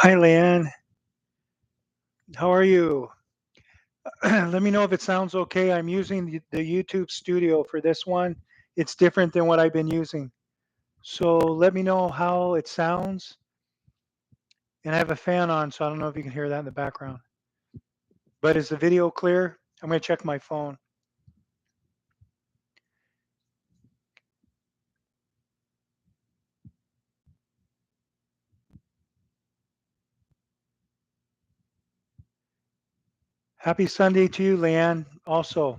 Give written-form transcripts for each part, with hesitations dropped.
Hi, Leanne. How are you? Let me know if it sounds okay. I'm using the YouTube studio for this one. It's different than what I've been using. So let me know how it sounds. And I have a fan on, so I don't know if you can hear that in the background. But is the video clear? I'm going to check my phone. Happy Sunday to you, Leanne, also.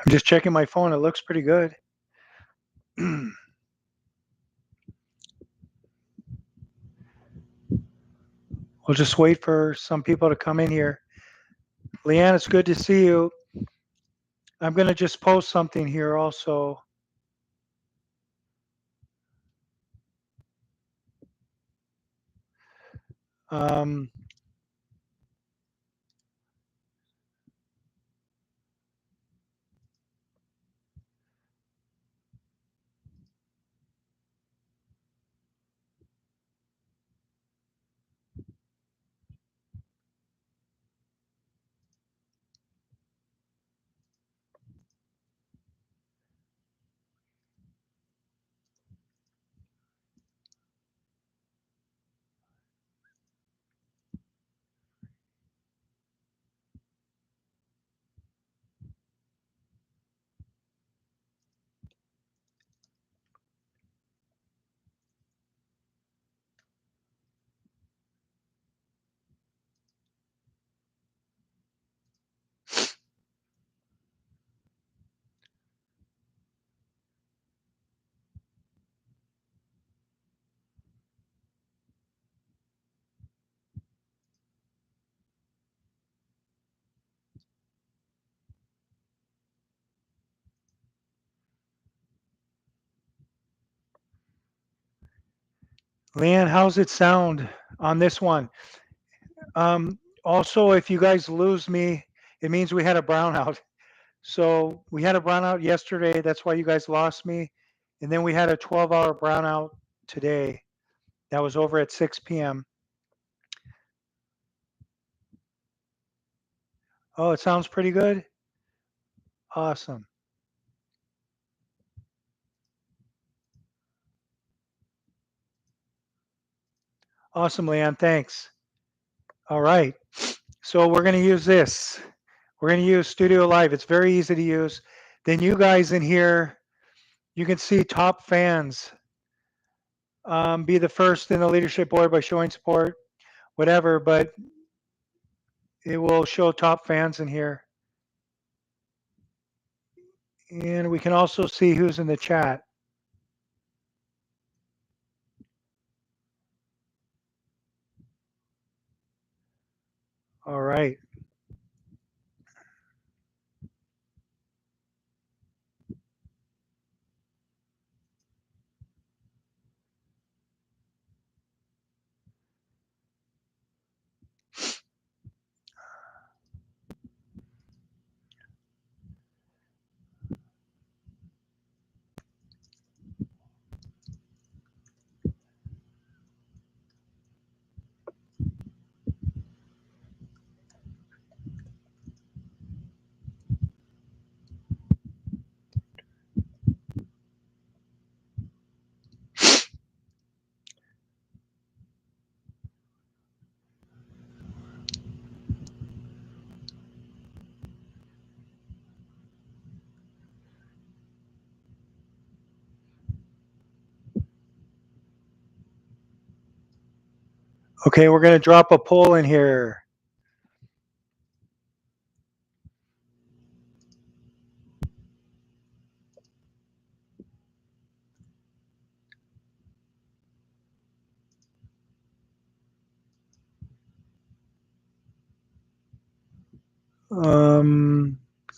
I'm just checking my phone. It looks pretty good. We'll just wait for some people to come in here. Leanne, it's good to see you. I'm going to just post something here also. Um, Leanne, how's it sound on this one? Also, if you guys lose me, it means we had a brownout. So we had a brownout yesterday. That's why you guys lost me. And then we had a 12-hour brownout today. That was over at 6 p.m. Oh, it sounds pretty good. Awesome. Awesome, Leanne. Thanks. All right. So we're going to use this. We're going to use Studio Live. It's very easy to use. Then you guys in here, you can see top fans. Be the first in the leadership board by showing support, whatever, but it will show top fans in here. And we can also see who's in the chat. All right. Okay, we're going to drop a poll in here.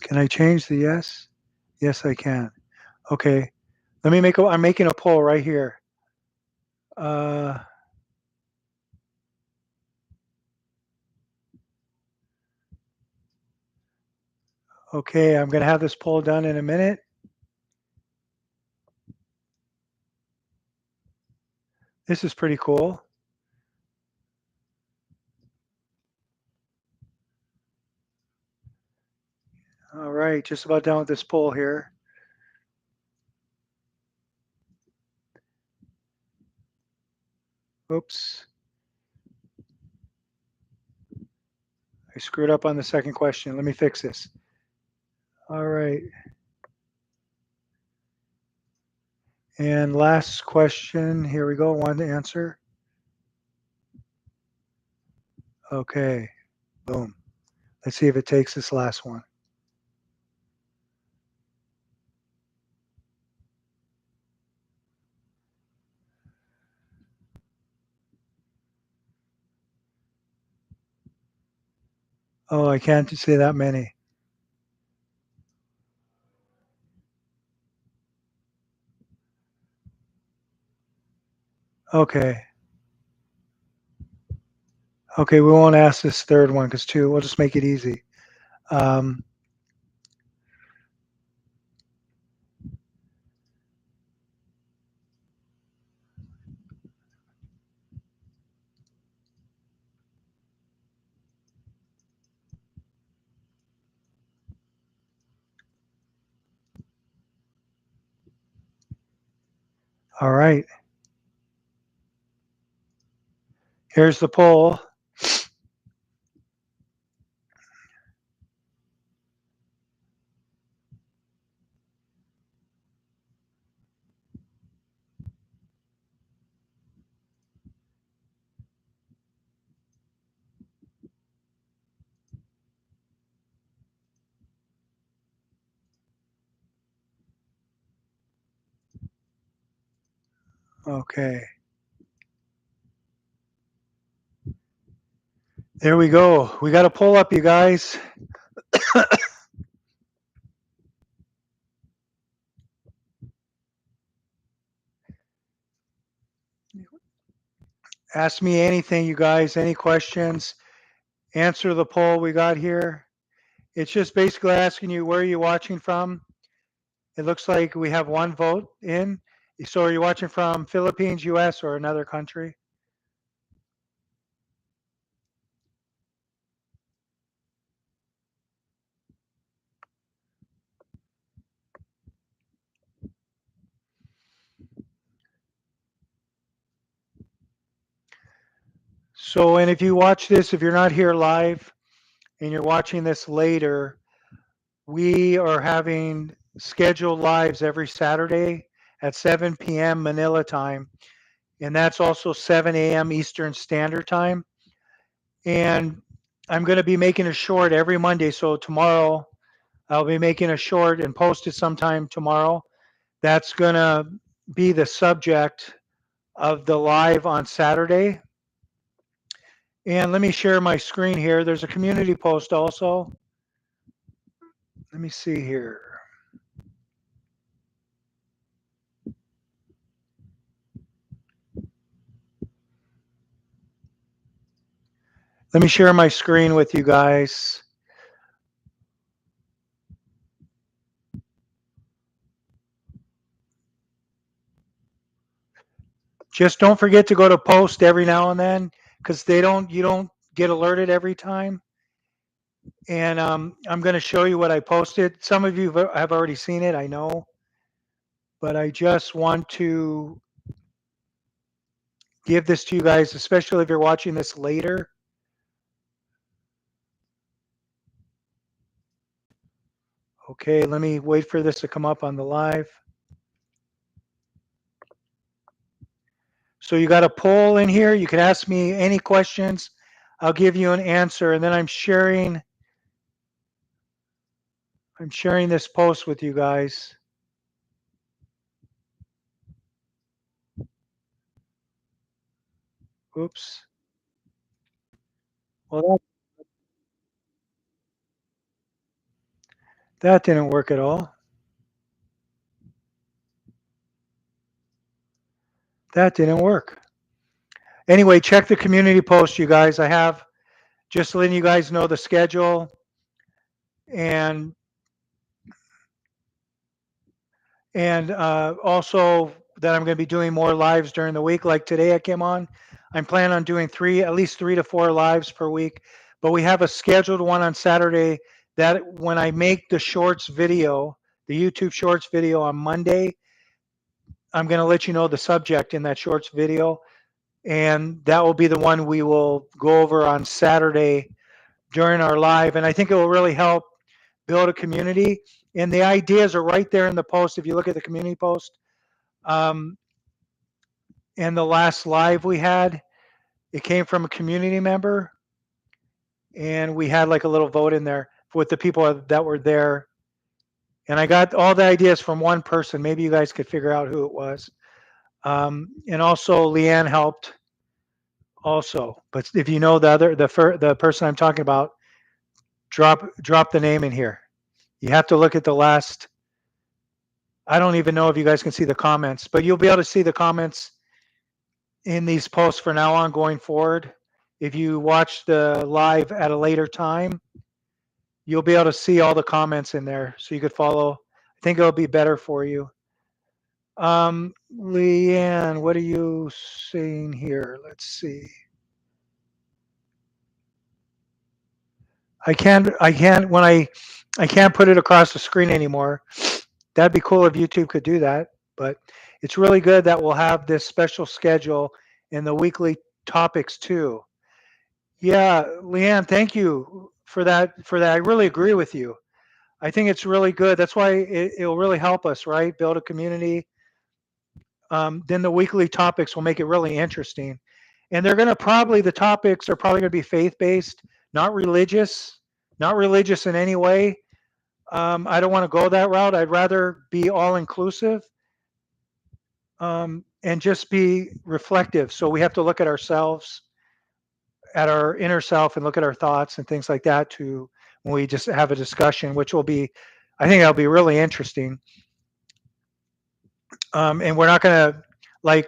Can I change the yes? Yes, I can. Okay. I'm making a poll right here. Uh, okay, I'm going to have this poll done in a minute. This is pretty cool. All right, just about done with this poll here. Oops. I screwed up on the second question. Let me fix this. All right. And last question. Here we go. One answer. Okay. Boom. Let's see if it takes this last one. Oh, I can't say that many. Okay. Okay, we won't ask this third one because two, we'll just make it easy. Um, all right. Here's the poll. Okay. There we go. We got a poll up, you guys. Ask me anything, you guys. Any questions? Answer the poll we got here. It's just basically asking you where are you watching from. It looks like we have one vote in. So are you watching from Philippines, US, or another country? So, and if you watch this, if you're not here live and you're watching this later, we are having scheduled lives every Saturday at 7 p.m. Manila time. And that's also 7 a.m. Eastern Standard Time. And I'm going to be making a short every Monday. So tomorrow, I'll be making a short and post it sometime tomorrow. That's going to be the subject of the live on Saturday. And let me share my screen here. There's a community post also. Let me see here. Let me share my screen with you guys. Just don't forget to go to post every now and then because you don't get alerted every time. And I'm going to show you what I posted. Some of you have already seen it, I know, but I just want to give this to you guys, especially if you're watching this later. Okay, let me wait for this to come up on the live. So you got a poll in here. You can ask me any questions. I'll give you an answer, and then I'm sharing this post with you guys. Oops. Well, that didn't work at all. That didn't work. Anyway, check the community post, you guys. I have just letting you guys know the schedule and also that I'm going to be doing more lives during the week. Like today, I came on. I'm planning on doing at least 3 to 4 lives per week. But we have a scheduled one on Saturday. That when I make the shorts video, the YouTube shorts video on Monday, I'm going to let you know the subject in that shorts video, and that will be the one we will go over on Saturday during our live. And I think it will really help build a community. And the ideas are right there in the post. If you look at the community post, um, and the last live we had, it came from a community member, and we had like a little vote in there with the people that were there. And I got all the ideas from one person. Maybe you guys could figure out who it was. And also, Leanne helped also. But if you know the person I'm talking about, drop the name in here. You have to look at the last. I don't even know if you guys can see the comments, but you'll be able to see the comments in these posts for now on going forward. If you watch the live at a later time, you'll be able to see all the comments in there so you could follow. I think it'll be better for you. Leanne, what are you saying here? Let's see. I can't put it across the screen anymore. That'd be cool if YouTube could do that, but it's really good that we'll have this special schedule and the weekly topics too. Yeah, Leanne, thank you for that. I really agree with you. I think it's really good. That's why it'll really help us, right? Build a community. Then the weekly topics will make it really interesting. And the topics are probably going to be faith based, not religious, not religious in any way. I don't want to go that route. I'd rather be all inclusive, and just be reflective. So we have to look at ourselves, at our inner self, and look at our thoughts and things like that to when we just have a discussion, which will be, I think that'll be really interesting. And we're not going to like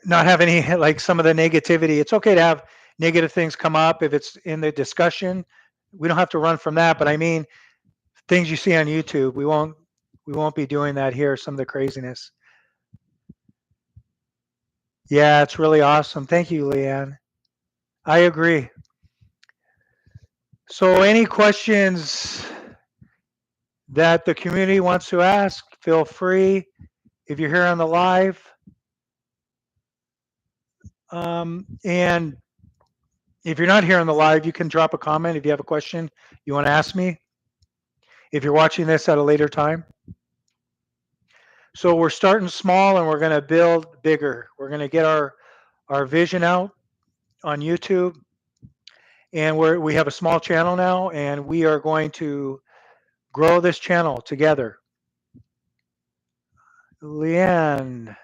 not have any like some of the negativity. It's okay to have negative things come up if it's in the discussion. We don't have to run from that, but I mean things you see on YouTube, we won't be doing that here. Some of the craziness. Yeah, it's really awesome. Thank you, Leanne. I agree. So, any questions that the community wants to ask, feel free. If you're here on the live, and if you're not here on the live, you can drop a comment if you have a question you want to ask me. If you're watching this at a later time. So we're starting small and we're going to build bigger. We're going to get our vision out on YouTube, and we have a small channel now, and we are going to grow this channel together. Leanne,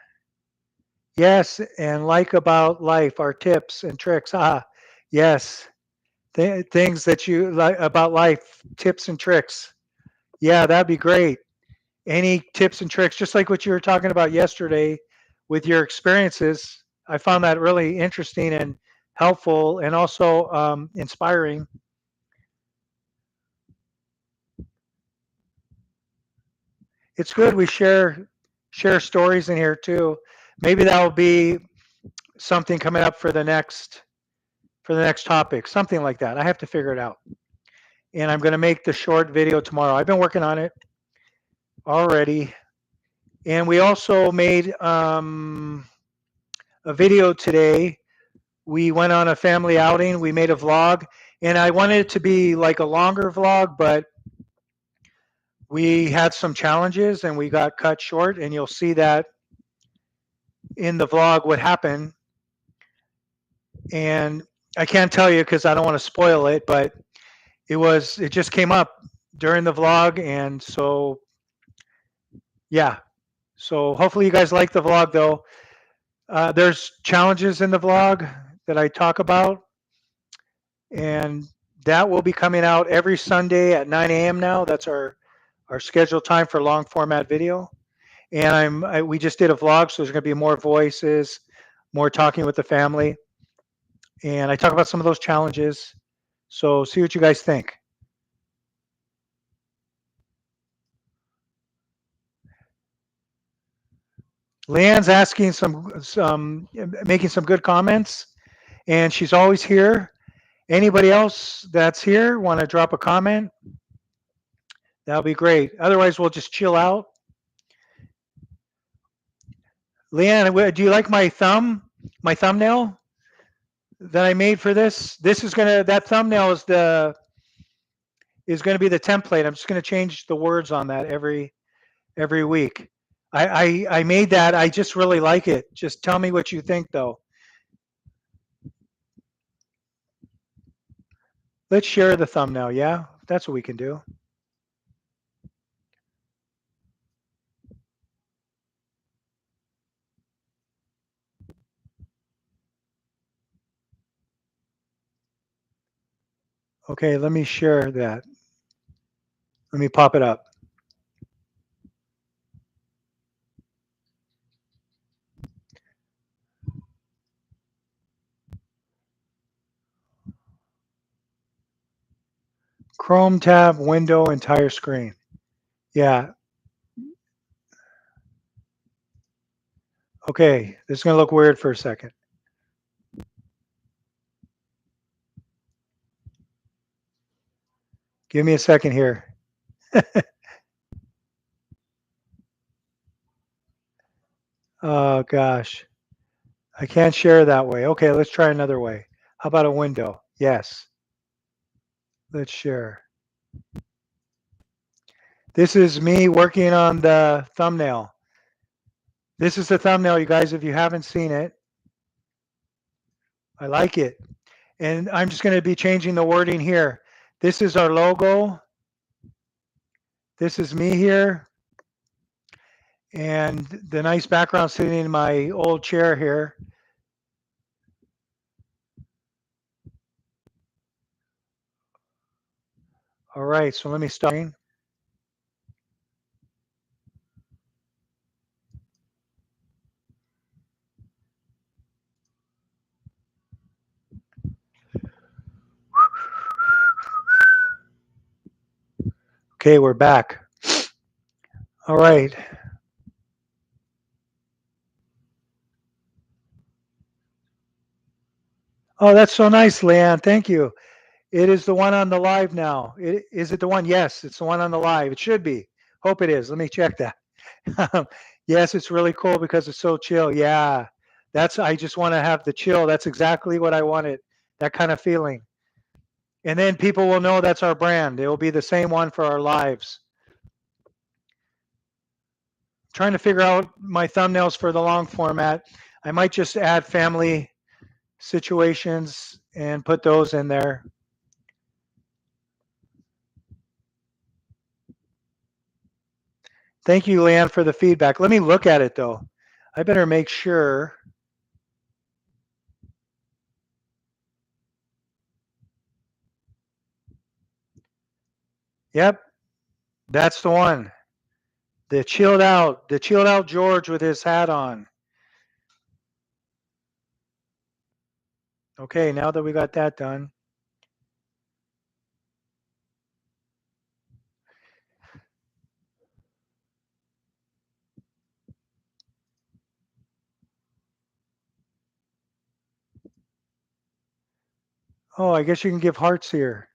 yes, and like about life, our tips and tricks. Yes, things that you like about life, tips and tricks. Yeah, that'd be great. Any tips and tricks, just like what you were talking about yesterday with your experiences. I found that really interesting and helpful, and also inspiring. It's good we share stories in here too. Maybe that will be something coming up for the next topic, something like that. I have to figure it out. And I'm going to make the short video tomorrow. I've been working on it already. And we also made a video today. We went on a family outing. We made a vlog. And I wanted it to be like a longer vlog, but we had some challenges and we got cut short. And you'll see that in the vlog what happened. and I can't tell you because I don't want to spoil it, but it just came up during the vlog, and so yeah. So hopefully you guys like the vlog though. There's challenges in the vlog that I talk about, and that will be coming out every Sunday at 9 a.m. now. That's our scheduled time for long format video. And we just did a vlog, so there's going to be more voices, more talking with the family, and I talk about some of those challenges. So see what you guys think. Leanne's asking making some good comments, and she's always here. Anybody else that's here want to drop a comment? That'll be great. Otherwise, we'll just chill out. Leanne, do you like my thumbnail that I made for this? That thumbnail is gonna be the template. I'm just gonna change the words on that every week. I made that. I just really like it. Just tell me what you think, though. Let's share the thumbnail. Yeah, that's what we can do. Okay, let me share that. Let me pop it up. Chrome tab, window, entire screen. Yeah. Okay, this is gonna look weird for a second. Give me a second here. Oh gosh, I can't share that way. Okay, let's try another way. How about a window? Yes. Let's share. This is me working on the thumbnail. This is the thumbnail, you guys, if you haven't seen it. I like it. And I'm just going to be changing the wording here. This is our logo. This is me here. And the nice background sitting in my old chair here. All right, so let me start. Okay, we're back. All right. Oh, that's so nice, Leanne. Thank you. It is the one on the live now. Is it the one? Yes, it's the one on the live. It should be. Hope it is. Let me check that. Yes, it's really cool because it's so chill. Yeah, I just want to have the chill. That's exactly what I wanted. That kind of feeling. And then people will know that's our brand. It will be the same one for our lives. Trying to figure out my thumbnails for the long format. I might just add family situations and put those in there. Thank you, Leanne, for the feedback. Let me look at it though. I better make sure. Yep, that's the one. The chilled out George with his hat on. Okay, now that we got that done. Oh, I guess you can give hearts here.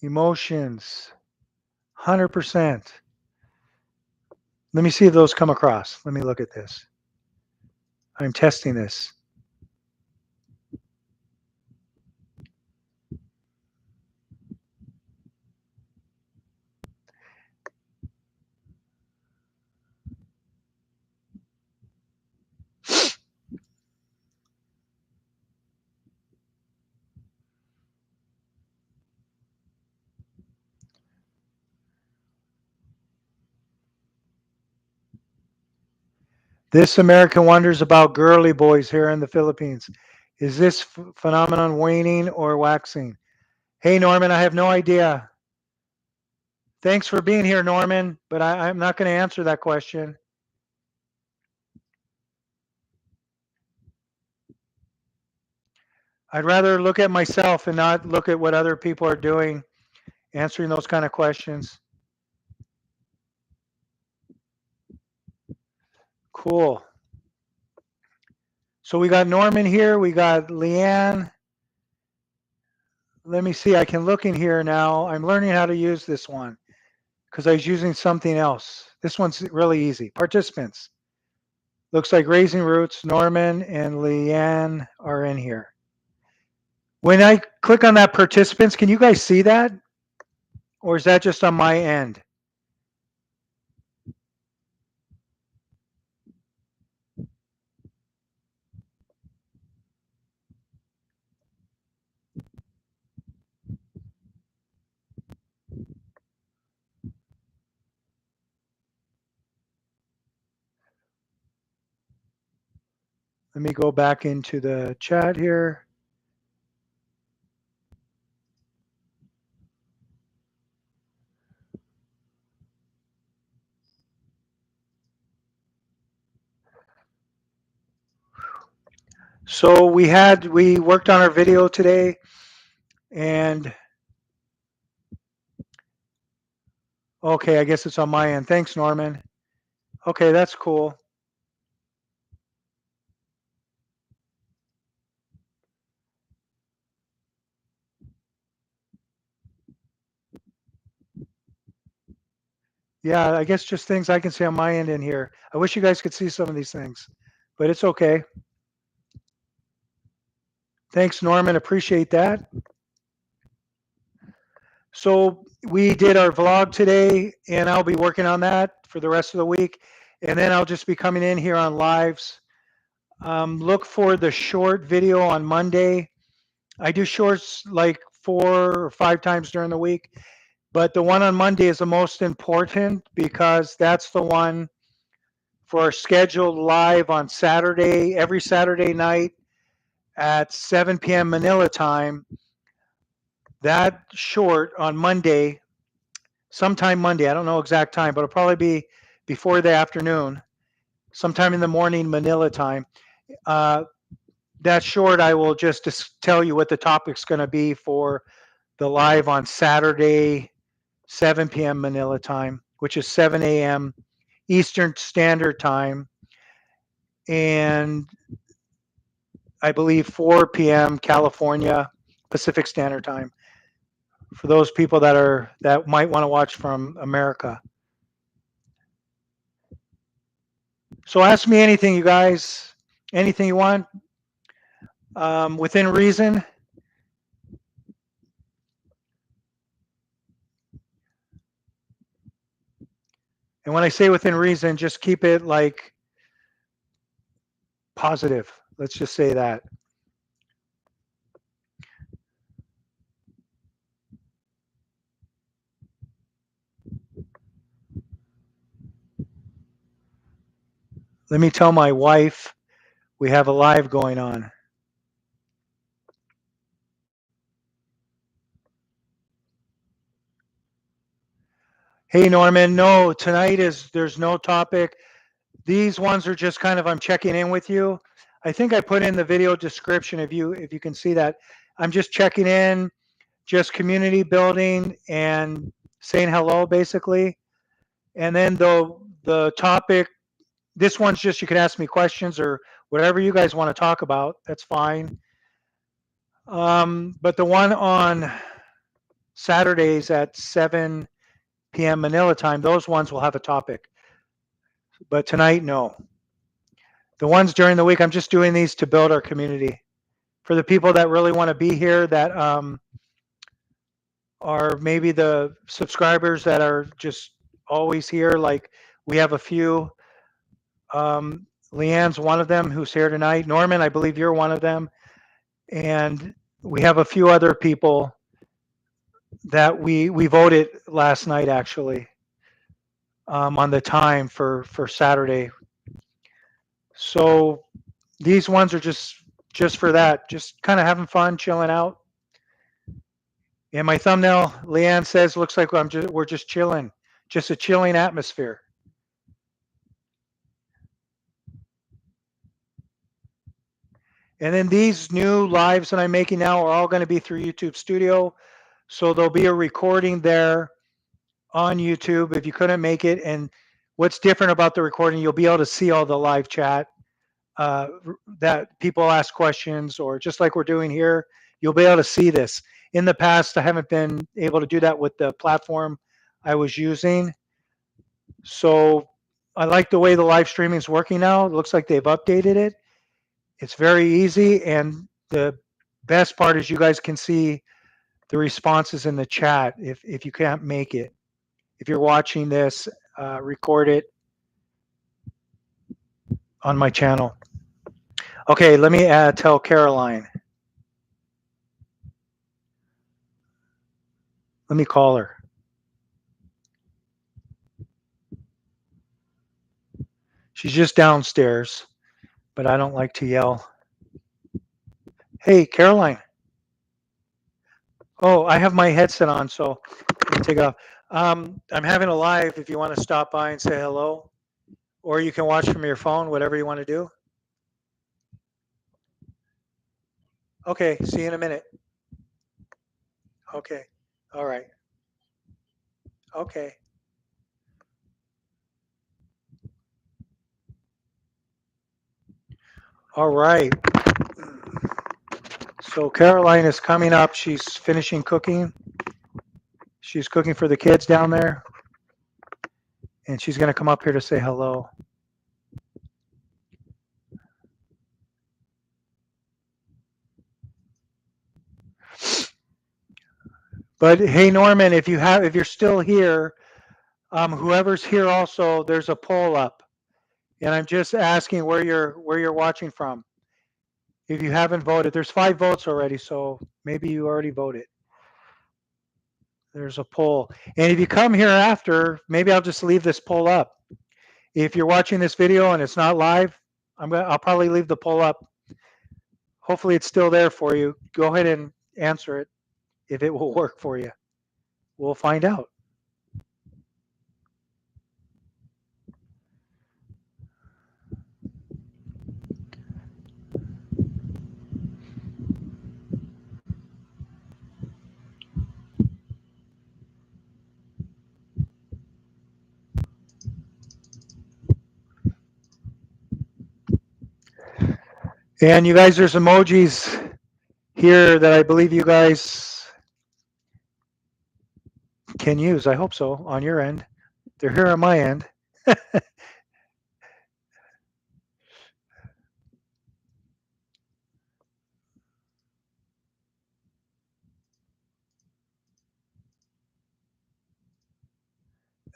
Emotions, 100%. Let me see if those come across. Let me look at this. I'm testing this. This American wonders about girly boys here in the Philippines. Is this phenomenon waning or waxing? Hey, Norman, I have no idea. Thanks for being here, Norman, but I'm not going to answer that question. I'd rather look at myself and not look at what other people are doing, answering those kind of questions. Cool. So we got Norman here. We got Leanne. Let me see. I can look in here now. I'm learning how to use this one because I was using something else. This one's really easy. Participants. Looks like Raising Roots, Norman and Leanne are in here. When I click on that participants, can you guys see that? Or is that just on my end? Let me go back into the chat here. So we worked on our video today, and okay, I guess it's on my end. Thanks, Norman. Okay, that's cool. Yeah, I guess just things I can see on my end in here. I wish you guys could see some of these things, but it's okay. Thanks, Norman. Appreciate that. So we did our vlog today, and I'll be working on that for the rest of the week. And then I'll just be coming in here on lives. Look for the short video on Monday. I do shorts like 4 or 5 times during the week, but the one on Monday is the most important because that's the one for our scheduled live on Saturday, every Saturday night at 7 p.m. Manila time. That short on Monday, sometime Monday, I don't know exact time, but it'll probably be before the afternoon, sometime in the morning Manila time. Uh, that short, I will just tell you what the topic's going to be for the live on Saturday, 7 p.m. Manila time, which is 7 a.m. Eastern Standard Time, and I believe 4 p.m. California Pacific Standard Time. For those people that might want to watch from America. So ask me anything, you guys. Anything you want, within reason. And when I say within reason, just keep it like positive. Let's just say that. Let me tell my wife we have a live going on. Hey, Norman. No, tonight there's no topic. These ones are just kind of I'm checking in with you. I think I put in the video description if you can see that. I'm just checking in, just community building and saying hello basically. And then the topic, this one's just you can ask me questions or whatever you guys want to talk about. That's fine. But the one on Saturdays at 7 p.m. Manila time, those ones will have a topic. But tonight, no. The ones during the week, I'm just doing these to build our community. For the people that really want to be here, that are maybe the subscribers that are just always here, like we have a few. Leanne's one of them who's here tonight. Norman, I believe you're one of them. And we have a few other people that we voted last night actually, on the time for Saturday. So these ones are just for that, just kind of having fun, chilling out. And my thumbnail, Leanne says, looks like we're just chilling, just a chilling atmosphere. And then these new lives that I'm making now are all going to be through YouTube Studio. So there'll be a recording there on YouTube if you couldn't make it. And what's different about the recording, you'll be able to see all the live chat uh, that people ask questions, or just like we're doing here, you'll be able to see this. In the past, I haven't been able to do that with the platform I was using. So I like the way the live streaming is working now. It looks like they've updated it. It's very easy. And the best part is you guys can see the responses in the chat if you can't make it. If you're watching this, record it on my channel. Okay, let me tell Caroline. Let me call her. She's just downstairs, but I don't like to yell. Hey, Caroline. Oh, I have my headset on, so let me take it off. I'm having a live if you want to stop by and say hello, or you can watch from your phone, whatever you want to do. Okay, see you in a minute. Okay, all right. Okay. All right. So Caroline is coming up. She's finishing cooking. She's cooking for the kids down there, and she's going to come up here to say hello. But hey, Norman, if you're still here, whoever's here also, there's a poll up, and I'm just asking where you're watching from. If you haven't voted, there's 5 votes already, so maybe you already voted. There's a poll, and if you come here after, maybe I'll just leave this poll up. If you're watching this video and it's not live, I'll probably leave the poll up. Hopefully, it's still there for you. Go ahead and answer it if it will work for you. We'll find out. And you guys, there's emojis here that I believe you guys can use. I hope so on your end. They're here on my end.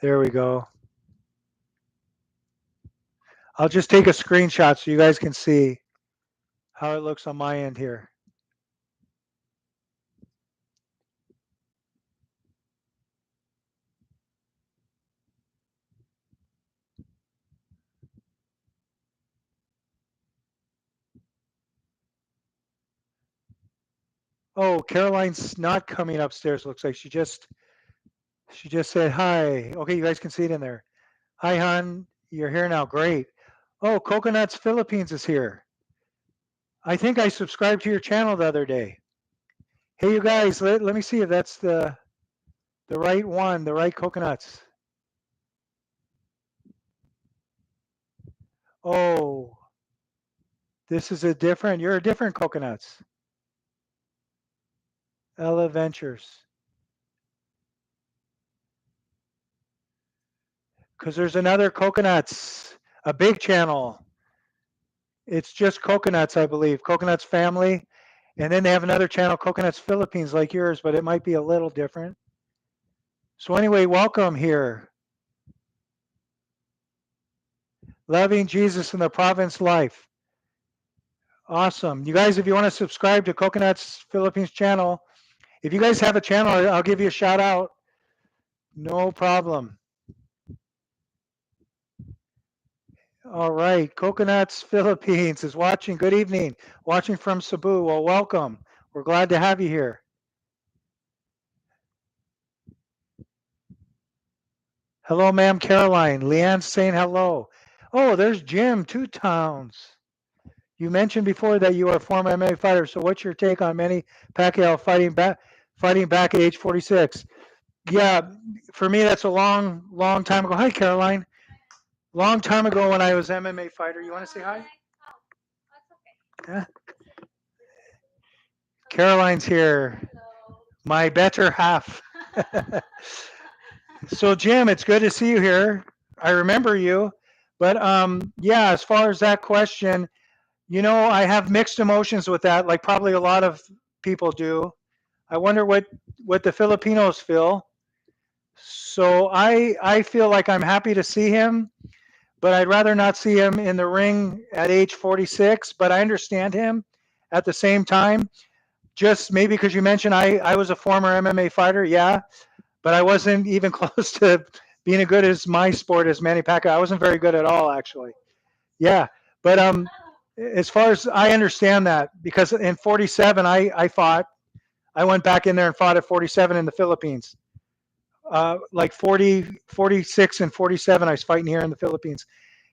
There we go. I'll just take a screenshot so you guys can see how it looks on my end here. Oh, Caroline's not coming upstairs. Looks like she just said hi. Okay, you guys can see it in there. Hi, hon. You're here now. Great. Oh, Coconuts Philippines is here. I think I subscribed to your channel the other day. Hey, you guys, let me see if that's the right one, the right coconuts. Oh, this is you're a different coconuts. Ella Ventures. Because there's another coconuts, a big channel. It's just coconuts, I believe. Coconuts Family. And then they have another channel, Coconuts Philippines, like yours, but it might be a little different. So, anyway, welcome here. Loving Jesus in the Province Life. Awesome. You guys, if you want to subscribe to Coconuts Philippines channel, if you guys have a channel, I'll give you a shout out. No problem. All right. Coconuts Philippines is watching. Good evening. Watching from Cebu. Well, welcome. We're glad to have you here. Hello, ma'am Caroline. Leanne's saying hello. Oh, there's Jim, Two Towns. You mentioned before that you are a former MMA fighter. So what's your take on Manny Pacquiao fighting back at age 46? Yeah, for me that's a long, long time ago. Hi, Caroline. Long time ago when I was MMA fighter. You want to say hi? Yeah. Caroline's here. My better half. So Jim, it's good to see you here. I remember you. But yeah, as far as that question, I have mixed emotions with that, like probably a lot of people do. I wonder what the Filipinos feel. So I feel like I'm happy to see him, but I'd rather not see him in the ring at age 46. But I understand him at the same time. Just maybe because you mentioned I was a former MMA fighter, yeah, but I wasn't even close to being as good as my sport as Manny Pacquiao. I wasn't very good at all, actually. Yeah, but as far as I understand that, because in 47 I fought, I went back in there and fought at 47 in the Philippines. Like 40, 46, and 47, I was fighting here in the Philippines,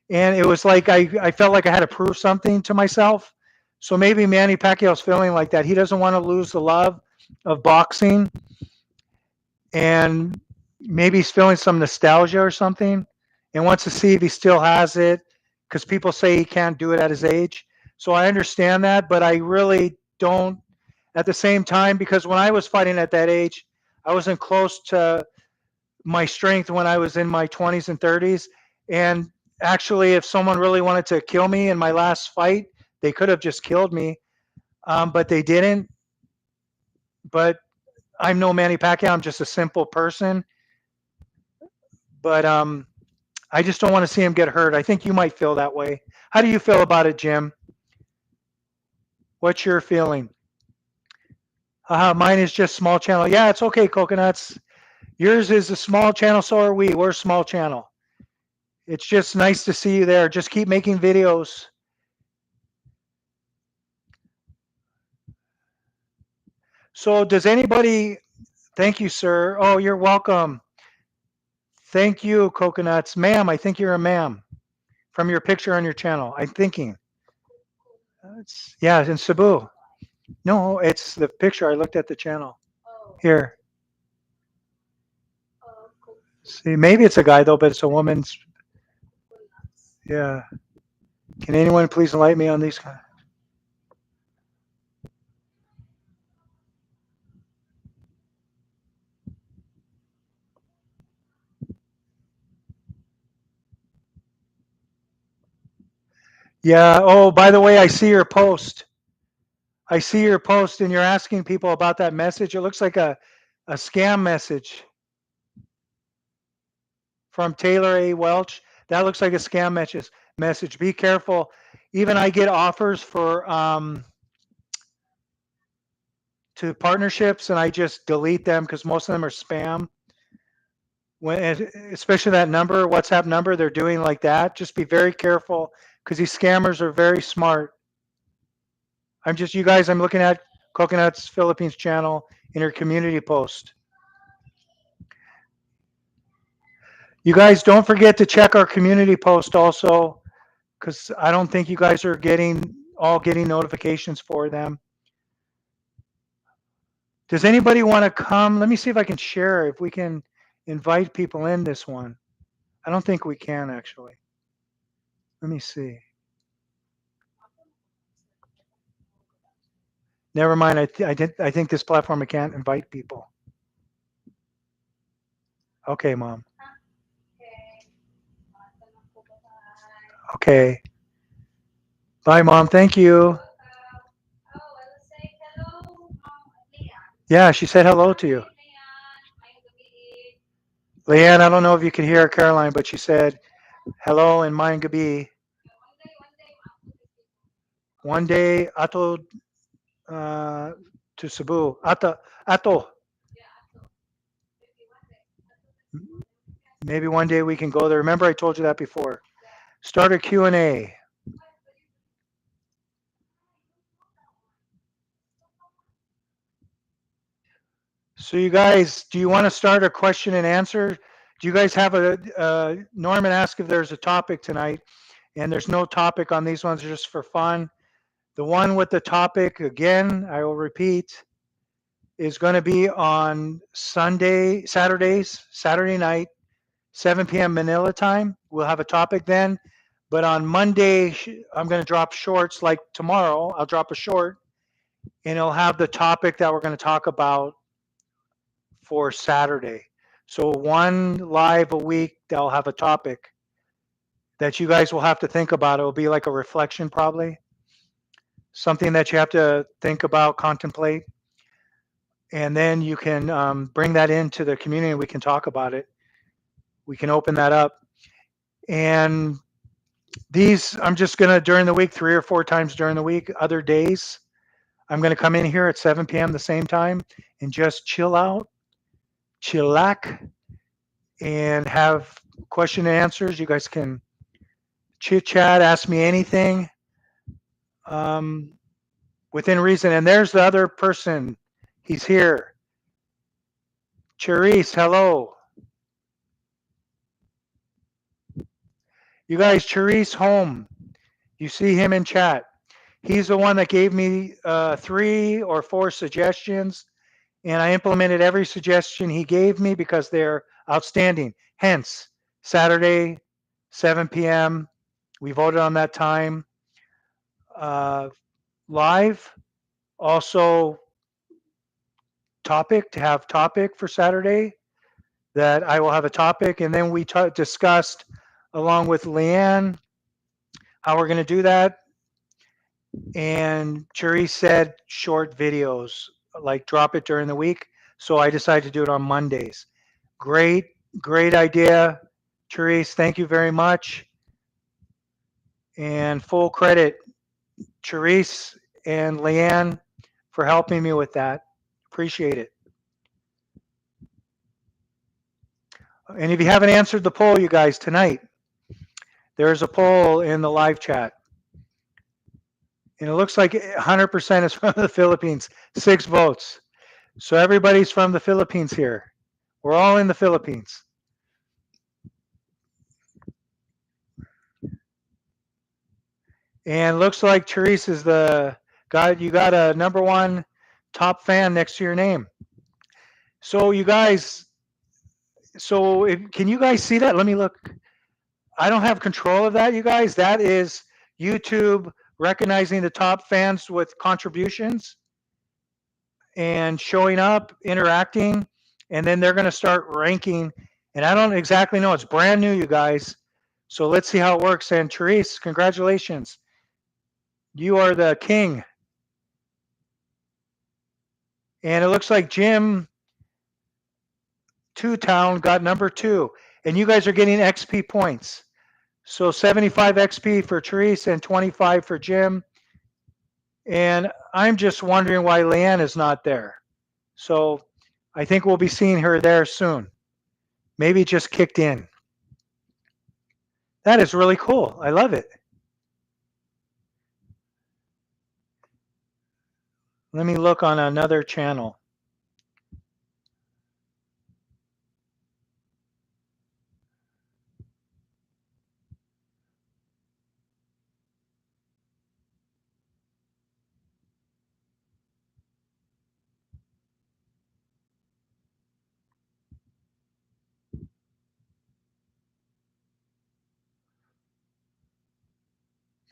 and it was like I felt like I had to prove something to myself. So maybe Manny Pacquiao's feeling like that. He doesn't want to lose the love of boxing, and maybe he's feeling some nostalgia or something, and wants to see if he still has it, because people say he can't do it at his age. So I understand that, but I really don't at the same time, because when I was fighting at that age, I wasn't close to my strength when I was in my 20s and 30s. And actually, if someone really wanted to kill me in my last fight, they could have just killed me, but they didn't. But I'm no Manny Pacquiao. I'm just a simple person. But I just don't want to see him get hurt. I think you might feel that way. How do you feel about it, Jim? What's your feeling? Mine is just small channel. Yeah, it's okay, Coconuts. Yours is a small channel, so are we. We're a small channel. It's just nice to see you there. Just keep making videos. So, does anybody? Thank you, sir. Oh, you're welcome. Thank you, Coconuts. Ma'am, I think you're a ma'am from your picture on your channel. I'm thinking. Yeah, it's in Cebu. No, it's the picture. I looked at the channel. Here. See, maybe it's a guy though, but it's a woman's. Yeah. Can anyone please enlighten me on these? Yeah. Oh, by the way, I see your post. I see your post, and you're asking people about that message. It looks like a scam message from Taylor A. Welch. That looks like a scam message. Be careful. Even I get offers for to partnerships, and I just delete them because most of them are spam. When especially that number, WhatsApp number, they're doing like that. Just be very careful because these scammers are very smart. You guys, I'm looking at Coconuts Philippines channel in your community post. You guys don't forget to check our community post also, because I don't think you guys are getting notifications for them. Does anybody want to come? Let me see if I can share, if we can invite people in this one. I don't think we can actually. Let me see. Never mind. I think this platform I can't invite people. Okay, mom. Okay. Bye, mom. Thank you. Yeah, she said hello to you. Leanne, I don't know if you can hear Caroline, but she said hello in Mayan Gabi. One day, ato to Cebu. Ato. Maybe one day we can go there. Remember, I told you that before. Start a Q&A. So you guys, do you want to start a question and answer? Do you guys have Norman asked if there's a topic tonight, and there's no topic on these ones, just for fun. The one with the topic, again, I will repeat, is going to be on Saturday night, 7 p.m. Manila time. We'll have a topic then. But on Monday, I'm going to drop shorts like tomorrow. I'll drop a short and it'll have the topic that we're going to talk about for Saturday. So one live a week, they'll have a topic that you guys will have to think about. It'll be like a reflection, probably something that you have to think about, contemplate, and then you can bring that into the community and we can talk about it. We can open that up. And these, I'm just going to, during the week, 3 or 4 times during the week, other days, I'm going to come in here at 7 p.m. the same time and just chill out, chillax, and have question and answers. You guys can chit chat, ask me anything um, within reason. And there's the other person. He's here. Charisse, hello. You guys, Charisse Home. You see him in chat. He's the one that gave me 3 or 4 suggestions, and I implemented every suggestion he gave me because they're outstanding. Hence, Saturday, 7 p.m. We voted on that time. Uh, Live. Also, topic to have topic for Saturday. That I will have a topic, and then we discussed along with Leanne how we're going to do that. And Cherie said short videos, like drop it during the week. So I decided to do it on Mondays. Great, great idea, Therese. Thank you very much. And full credit, Therese and Leanne, for helping me with that. Appreciate it. And if you haven't answered the poll, you guys, tonight, there's a poll in the live chat. And it looks like 100% is from the Philippines, 6 votes. So everybody's from the Philippines here. We're all in the Philippines. And looks like Therese is the guy. You got a #1 top fan next to your name. So you guys, can you guys see that? Let me look. I don't have control of that, you guys. That is YouTube recognizing the top fans with contributions and showing up, interacting, and then they're going to start ranking. And I don't exactly know. It's brand new, you guys. So let's see how it works. And Therese, congratulations. You are the king. And it looks like Jim Two Town got #2. And you guys are getting XP points. So 75 XP for Therese and 25 for Jim. And I'm just wondering why Leanne is not there. So I think we'll be seeing her there soon. Maybe it just kicked in. That is really cool. I love it. Let me look on another channel.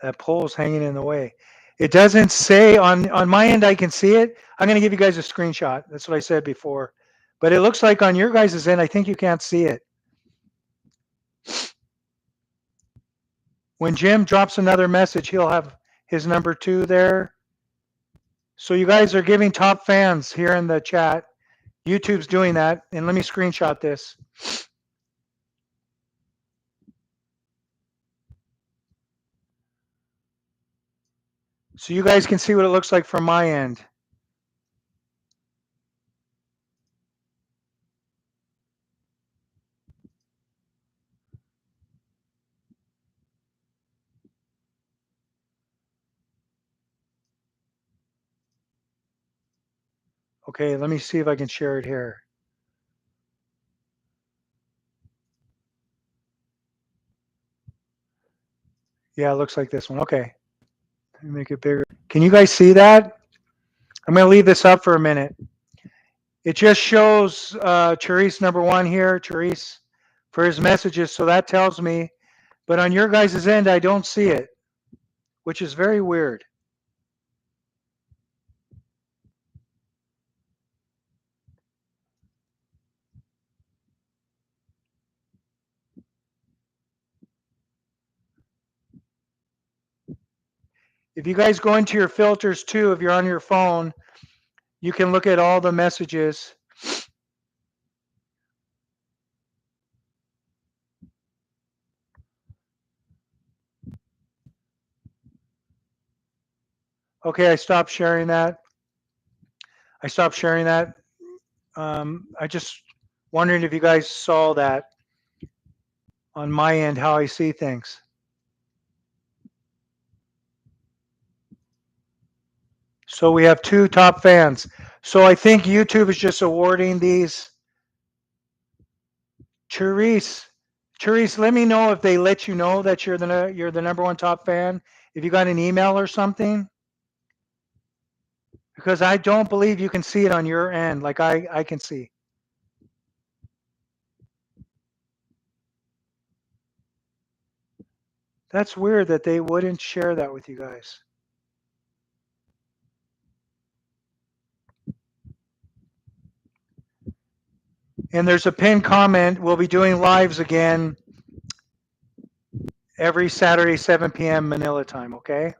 That pole's hanging in the way. It doesn't say on my end. I can see it. I'm going to give you guys a screenshot. That's what I said before. But it looks like on your guys' end, I think you can't see it. When Jim drops another message, he'll have his #2 there. So you guys are giving top fans here in the chat. YouTube's doing that. And let me screenshot this. So you guys can see what it looks like from my end. Okay, let me see if I can share it here. Yeah, it looks like this one. Okay, let me make it bigger. Can you guys see that? I'm going to leave this up for a minute. It just shows Charisse number one here, Charisse, for his messages. So that tells me, but on your guys' end, I don't see it, which is very weird. If you guys go into your filters too, if you're on your phone, you can look at all the messages. Okay, I stopped sharing that. I stopped sharing that. I just wondering if you guys saw that on my end, how I see things. So we have two top fans. So I think YouTube is just awarding these. Charisse, Charisse, let me know if they let you know that you're the number one top fan. If you got an email or something, because I don't believe you can see it on your end, like I can see. That's weird that they wouldn't share that with you guys. And there's a pinned comment. We'll be doing lives again every Saturday, 7 p.m. Manila time. Okay,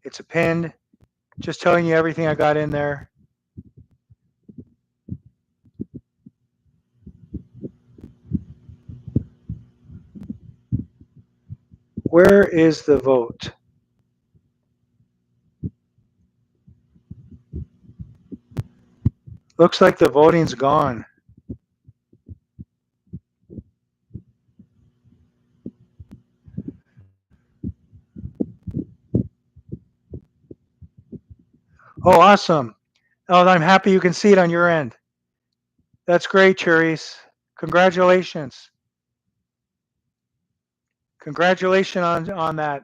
it's a pinned. Just telling you everything I got in there. Where is the vote? Looks like the voting's gone. Oh, awesome. Oh, I'm happy you can see it on your end. That's great, Cherise. Congratulations. Congratulations on that.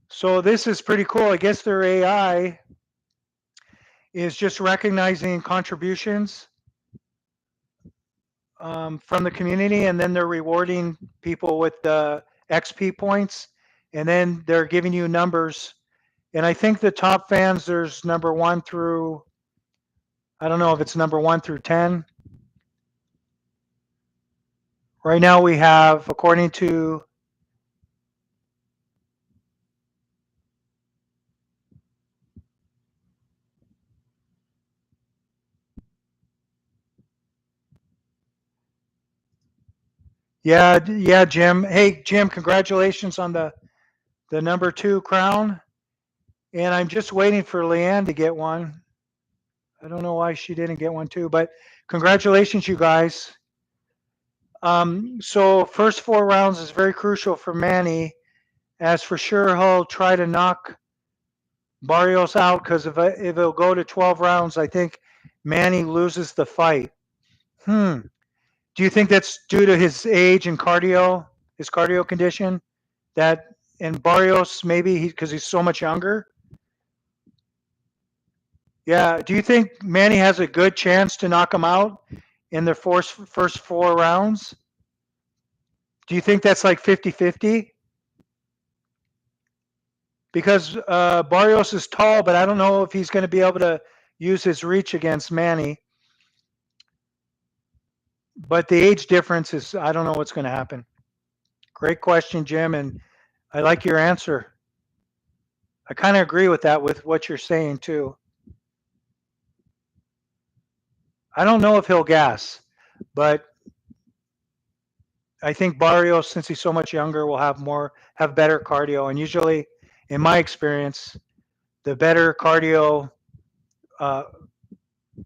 So this is pretty cool. I guess their AI is just recognizing contributions from the community, and then they're rewarding people with the XP points, and then they're giving you numbers. And I think the top fans, there's number one through, I don't know if it's number one through 10. Right now we have, according to, yeah, yeah, Jim. Hey, Jim, congratulations on the number two crown. And I'm just waiting for Leanne to get one. I don't know why she didn't get one too, but congratulations, you guys. So first four rounds is very crucial for Manny, as for sure he'll try to knock Barrios out because if it'll go to 12 rounds, I think Manny loses the fight. Hmm. Do you think that's due to his age and cardio, his cardio condition? That and Barrios maybe because he's so much younger. Yeah. Do you think Manny has a good chance to knock him out in the first four rounds? Do you think that's like 50-50? Because Barrios is tall, but I don't know if he's going to be able to use his reach against Manny. But the age difference is, I don't know what's going to happen. Great question, Jim, and I like your answer. I kind of agree with that, with what you're saying too. I don't know if he'll gas, but I think Barrios, since he's so much younger, will have better cardio. And usually, in my experience, the better cardio uh,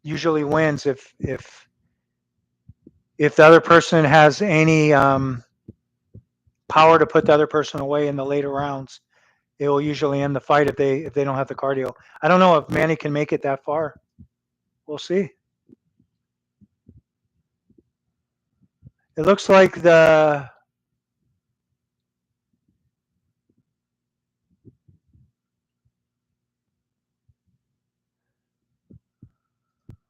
usually wins if the other person has any power to put the other person away in the later rounds. it will usually end the fight if they don't have the cardio. I don't know if Manny can make it that far. We'll see. It looks like the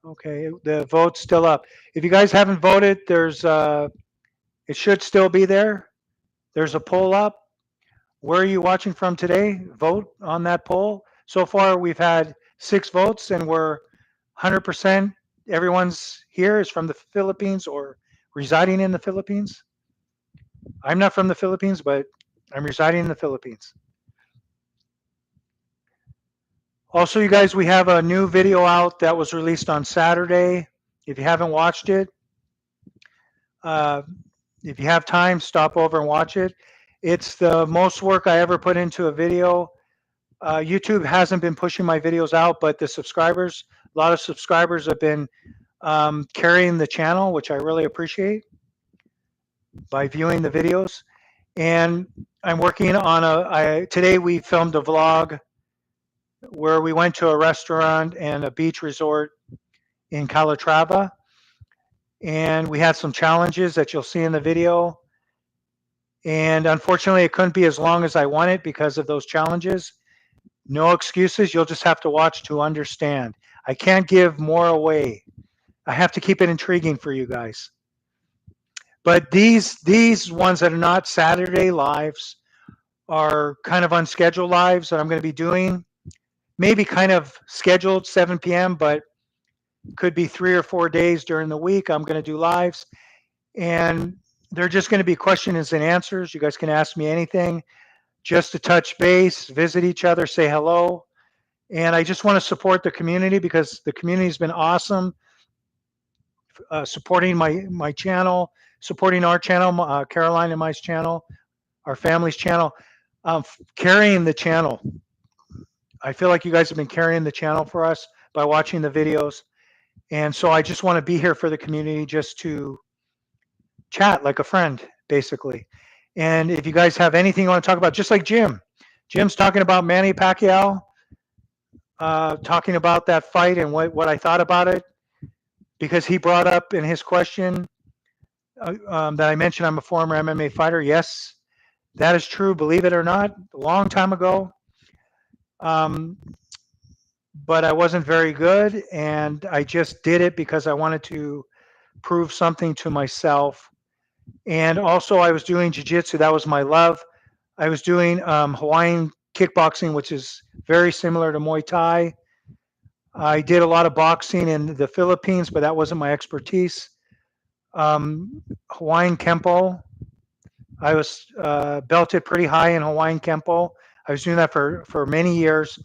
okay, the vote's still up. If you guys haven't voted, there's it should still be there. There's a poll up. Where are you watching from today? Vote on that poll. So far, we've had 6 votes, and we're 100%. Everyone's here is from the Philippines or residing in the Philippines. I'm not from the Philippines, but I'm residing in the Philippines. Also, you guys, we have a new video out that was released on Saturday. If you haven't watched it, uh, if you have time, stop over and watch it. It's the most work I ever put into a video. YouTube hasn't been pushing my videos out, but the subscribers, a lot of subscribers have been carrying the channel, which I really appreciate by viewing the videos. And I'm working on today we filmed a vlog where we went to a restaurant and a beach resort in Calatrava. And we had some challenges that you'll see in the video. And unfortunately, it couldn't be as long as I wanted because of those challenges. No excuses. You'll just have to watch to understand. I can't give more away. I have to keep it intriguing for you guys. But these ones that are not Saturday lives are kind of unscheduled lives that I'm going to be doing. Maybe kind of scheduled 7 p.m., but could be 3 or 4 days during the week. I'm going to do lives, and they're just going to be questions and answers. You guys can ask me anything, just to touch base, visit each other, say hello. And I just want to support the community because the community has been awesome, supporting my channel, supporting our channel, Caroline and my channel, our family's channel, carrying the channel. I feel like you guys have been carrying the channel for us by watching the videos. And so I just want to be here for the community, just to chat like a friend, basically. And if you guys have anything you want to talk about, just like Jim's talking about Manny Pacquiao, talking about that fight and what I thought about it, because he brought up in his question that I mentioned I'm a former MMA fighter. Yes, that is true. Believe it or not, a long time ago. Um, but I wasn't very good, and I just did it because I wanted to prove something to myself. And also, I was doing jiu-jitsu. That was my love. I was doing Hawaiian kickboxing, which is very similar to Muay Thai. I did a lot of boxing in the Philippines, but that wasn't my expertise. Hawaiian Kempo. I was belted pretty high in Hawaiian Kempo. I was doing that for many years.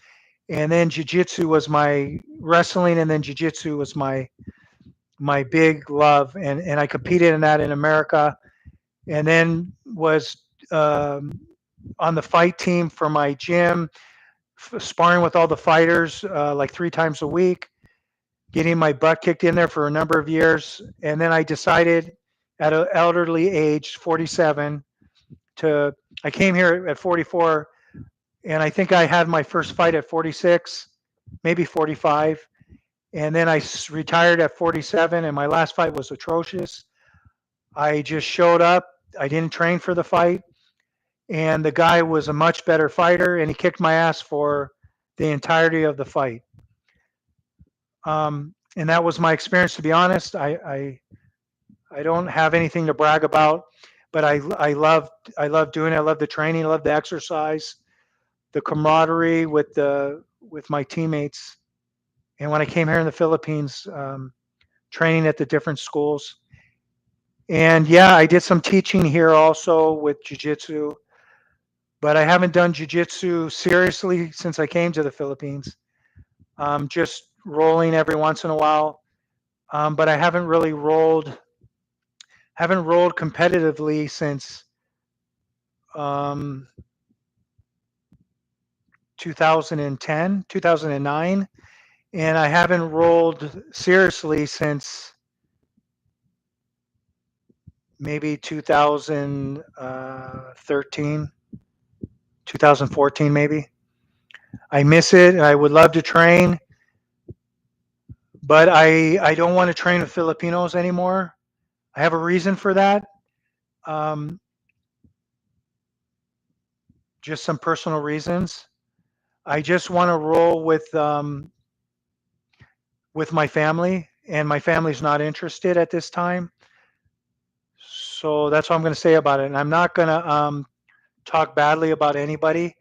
And then jiu-jitsu was my wrestling, and then jiu-jitsu was my big love. And I competed in that in America, and then was on the fight team for my gym, sparring with all the fighters like 3 times a week, getting my butt kicked in there for a number of years. And then I decided at an elderly age, 47, I came here at 44, and I think I had my first fight at 46, maybe 45. And then I retired at 47, and my last fight was atrocious. I just showed up. I didn't train for the fight, and the guy was a much better fighter, and he kicked my ass for the entirety of the fight. And that was my experience. To be honest, I don't have anything to brag about, but I love doing it. I love the training. I love the exercise, the camaraderie with my teammates. And when I came here in the Philippines, training at the different schools, and yeah, I did some teaching here also with jiu-jitsu, but I haven't done jiu-jitsu seriously since I came to the Philippines. Just rolling every once in a while, but I haven't rolled competitively since 2010, 2009, and I haven't rolled seriously since maybe 2013. 2014 maybe. I miss it. I would love to train, but I don't want to train with Filipinos anymore. I have a reason for that. Um, just some personal reasons. I just want to roll with my family, and my family's not interested at this time. So that's what I'm going to say about it. And I'm not going to talk badly about anybody.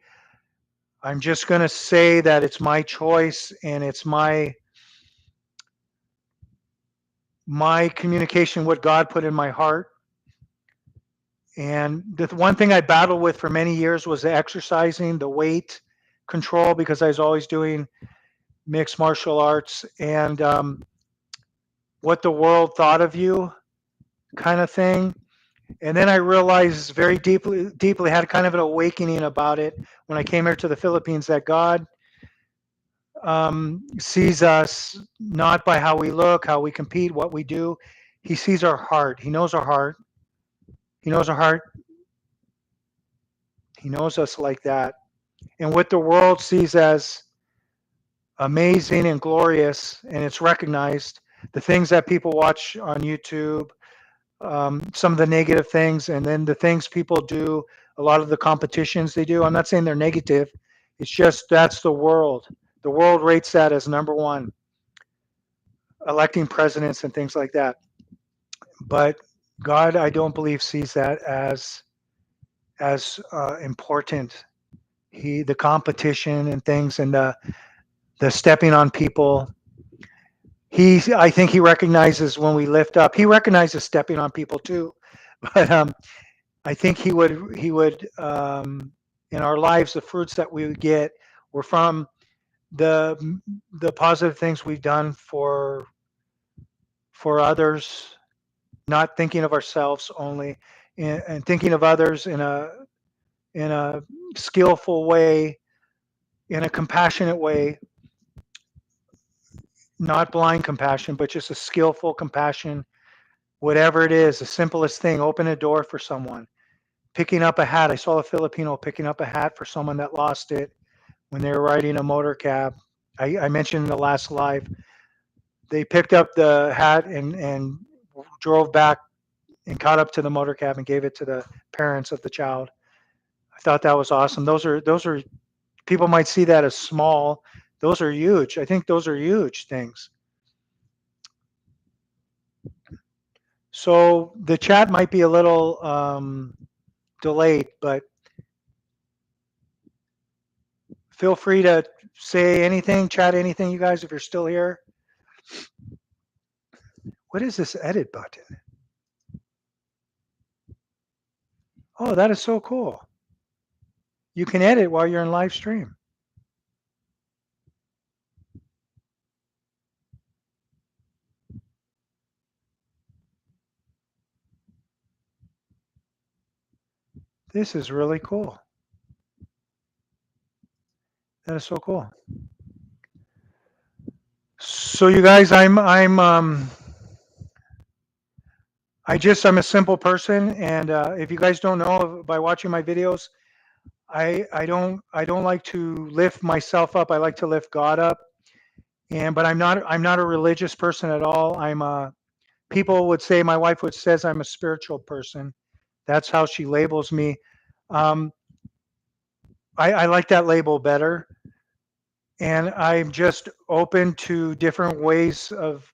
I'm just going to say that it's my choice and it's my communication, what God put in my heart. And the one thing I battled with for many years was the exercising, the weight control, because I was always doing mixed martial arts, and what the world thought of you kind of thing. And then I realized very deeply had kind of an awakening about it when I came here to the Philippines, that God sees us not by how we look, how we compete, what we do. He sees our heart. He knows our heart. He knows our heart. He knows us like that. And what the world sees as amazing and glorious, and it's recognized, the things that people watch on YouTube, some of the negative things, and then the things people do, a lot of the competitions they do. I'm not saying they're negative. It's just that's the world. The world rates that as number one, electing presidents and things like that. But God, I don't believe, sees that as important. The competition and things, and the stepping on people. I think he recognizes when we lift up. He recognizes stepping on people too, but I think he would in our lives, the fruits that we would get were from the the positive things we've done for others, not thinking of ourselves only, and thinking of others in a skillful way, in a compassionate way, not blind compassion, but just a skillful compassion. Whatever it is, the simplest thing, open a door for someone. Picking up a hat. I saw a Filipino picking up a hat for someone that lost it when they were riding a motor cab. I mentioned in the last live, they picked up the hat and drove back and caught up to the motor cab and gave it to the parents of the child. I thought that was awesome. Those are people might see that as small. Those are huge. I think those are huge things. So the chat might be a little delayed, but feel free to say anything, chat anything, you guys, if you're still here. What is this edit button? Oh, that is so cool. You can edit while you're in live stream. This is really cool. That is so cool. So you guys, I'm a simple person, and if you guys don't know by watching my videos, I don't like to lift myself up. I like to lift God up. But I'm not a religious person at all. People would say, my wife would says I'm a spiritual person. That's how she labels me. Um, I like that label better, and I'm just open to different ways of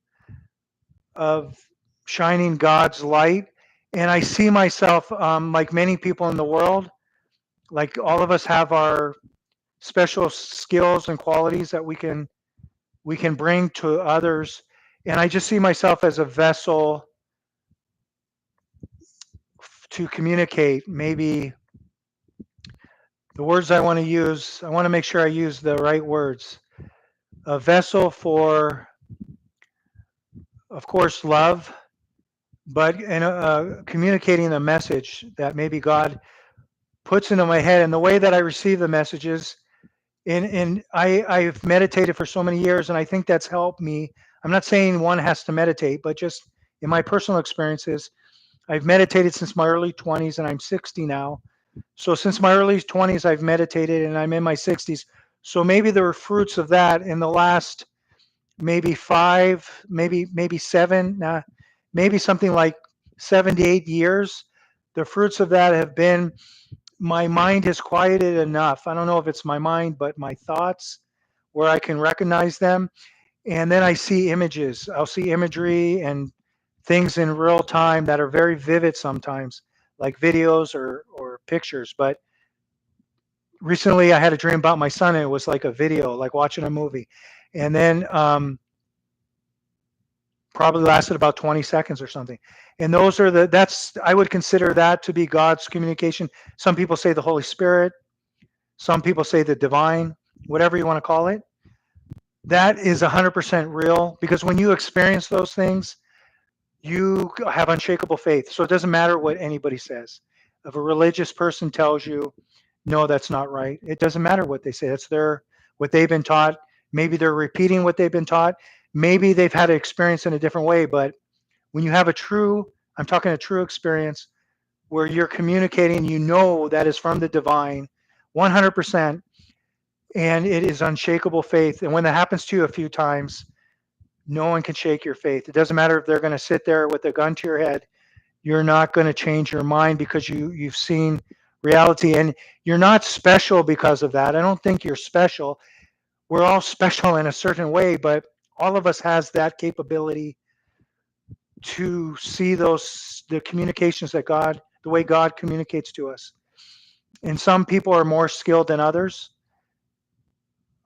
shining God's light. And I see myself, like many people in the world, like all of us have our special skills and qualities that we can bring to others. And I just see myself as a vessel to communicate. Maybe the words I want to use, I want to make sure I use the right words. A vessel for, of course, love, but communicating a message that maybe God puts into my head. And the way that I receive the messages, I've meditated for so many years, and I think that's helped me. I'm not saying one has to meditate, but just in my personal experiences, I've meditated since my early 20s, and I'm 60 now. So since my early 20s, I've meditated and I'm in my 60s. So maybe there were fruits of that in the last maybe 5, maybe 7, maybe something like 7 to 8 years. The fruits of that have been my mind has quieted enough. I don't know if it's my mind, but my thoughts where I can recognize them. And then I see images. I'll see imagery and things in real time that are very vivid sometimes, like videos or pictures. But recently I had a dream about my son and it was like a video, like watching a movie. And then probably lasted about 20 seconds or something. And those are that's, I would consider that to be God's communication. Some people say the Holy Spirit, some people say the divine, whatever you want to call it. That is 100% real because when you experience those things, you have unshakable faith. So it doesn't matter what anybody says. If a religious person tells you, no, that's not right, it doesn't matter what they say. It's what they've been taught. Maybe they're repeating what they've been taught. Maybe they've had an experience in a different way. But when you have I'm talking a true experience where you're communicating, you know that is from the divine, 100%, and it is unshakable faith. And when that happens to you a few times, no one can shake your faith. It doesn't matter if they're going to sit there with a gun to your head. You're not going to change your mind because you've seen reality, and you're not special because of that. I don't think you're special. We're all special in a certain way, but all of us has that capability to see the communications that the way God communicates to us. And some people are more skilled than others.